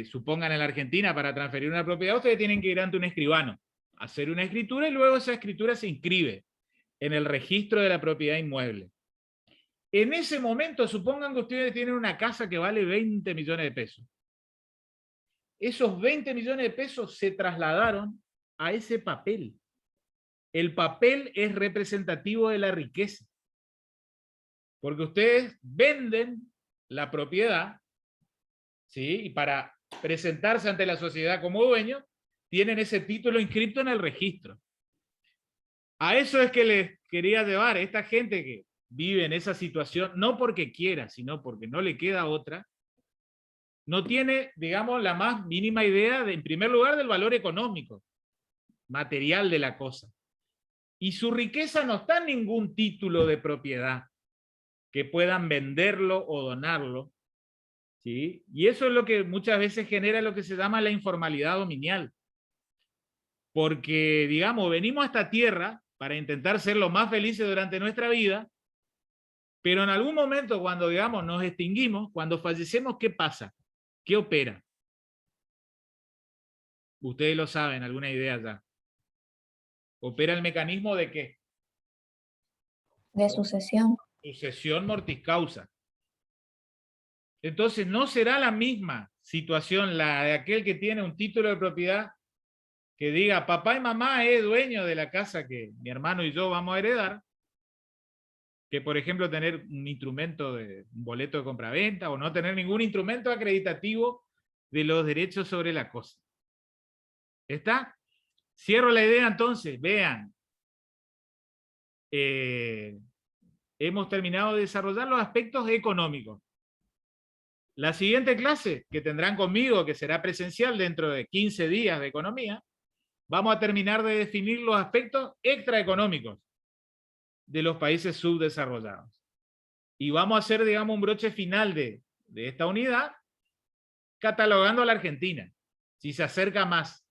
supongan en la Argentina, para transferir una propiedad, ustedes tienen que ir ante un escribano, hacer una escritura y luego esa escritura se inscribe en el registro de la propiedad inmueble. En ese momento, supongan que ustedes tienen una casa que vale 20 millones de pesos. Esos 20 millones de pesos se trasladaron a ese papel. El papel es representativo de la riqueza. Porque ustedes venden la propiedad, ¿sí? Y para presentarse ante la sociedad como dueño, tienen ese título inscrito en el registro. A eso es que les quería llevar. Esta gente que vive en esa situación, no porque quiera, sino porque no le queda otra, no tiene, digamos, la más mínima idea, en primer lugar, del valor económico, material de la cosa. Y su riqueza no está en ningún título de propiedad que puedan venderlo o donarlo. ¿Sí? Y eso es lo que muchas veces genera lo que se llama la informalidad dominial. Porque, digamos, venimos a esta tierra para intentar ser lo más felices durante nuestra vida, pero en algún momento cuando, digamos, nos extinguimos, cuando fallecemos, ¿qué pasa? ¿Qué opera? Ustedes lo saben, alguna idea ya. ¿Opera el mecanismo de qué? De sucesión. Sucesión mortis causa. Entonces no será la misma situación, la de aquel que tiene un título de propiedad que diga, papá y mamá es dueño de la casa que mi hermano y yo vamos a heredar, que por ejemplo tener un instrumento de un boleto de compraventa o no tener ningún instrumento acreditativo de los derechos sobre la cosa. ¿Está? Cierro la idea entonces, vean. Hemos terminado de desarrollar los aspectos económicos. La siguiente clase que tendrán conmigo, que será presencial dentro de 15 días de economía, vamos a terminar de definir los aspectos extraeconómicos de los países subdesarrollados. Y vamos a hacer, digamos, un broche final de esta unidad, catalogando a la Argentina, si se acerca más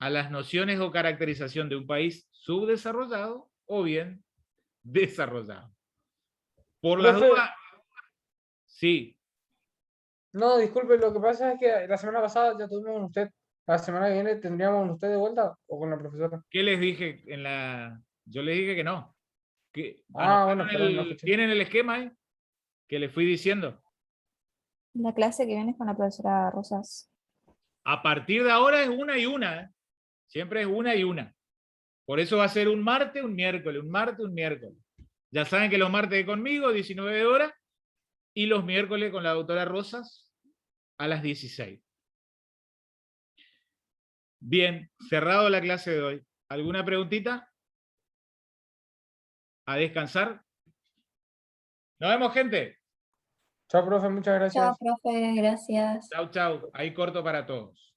a las nociones o caracterización de un país subdesarrollado o bien desarrollado. Por las Profe. dudas, sí. No, disculpe, lo que pasa es que la semana pasada ya tuvimos con usted. La semana que viene tendríamos con usted de vuelta o con la profesora. ¿Qué les dije en la...? Yo les dije que no. Bueno, perdón, no escuché. ¿Tienen el esquema ahí? Que les fui diciendo. La clase que viene es con la profesora Rosas. A partir de ahora es una y una. ¿eh? Siempre es una y una. Por eso va a ser un martes, un miércoles, un martes, un miércoles. Ya saben que los martes conmigo, 19 horas, y los miércoles con la doctora Rosas a las 16. Bien, cerrado la clase de hoy. ¿Alguna preguntita? A descansar. Nos vemos, gente. Chao, profe, muchas gracias. Chao, profe, gracias. Chau, chau. Ahí corto para todos.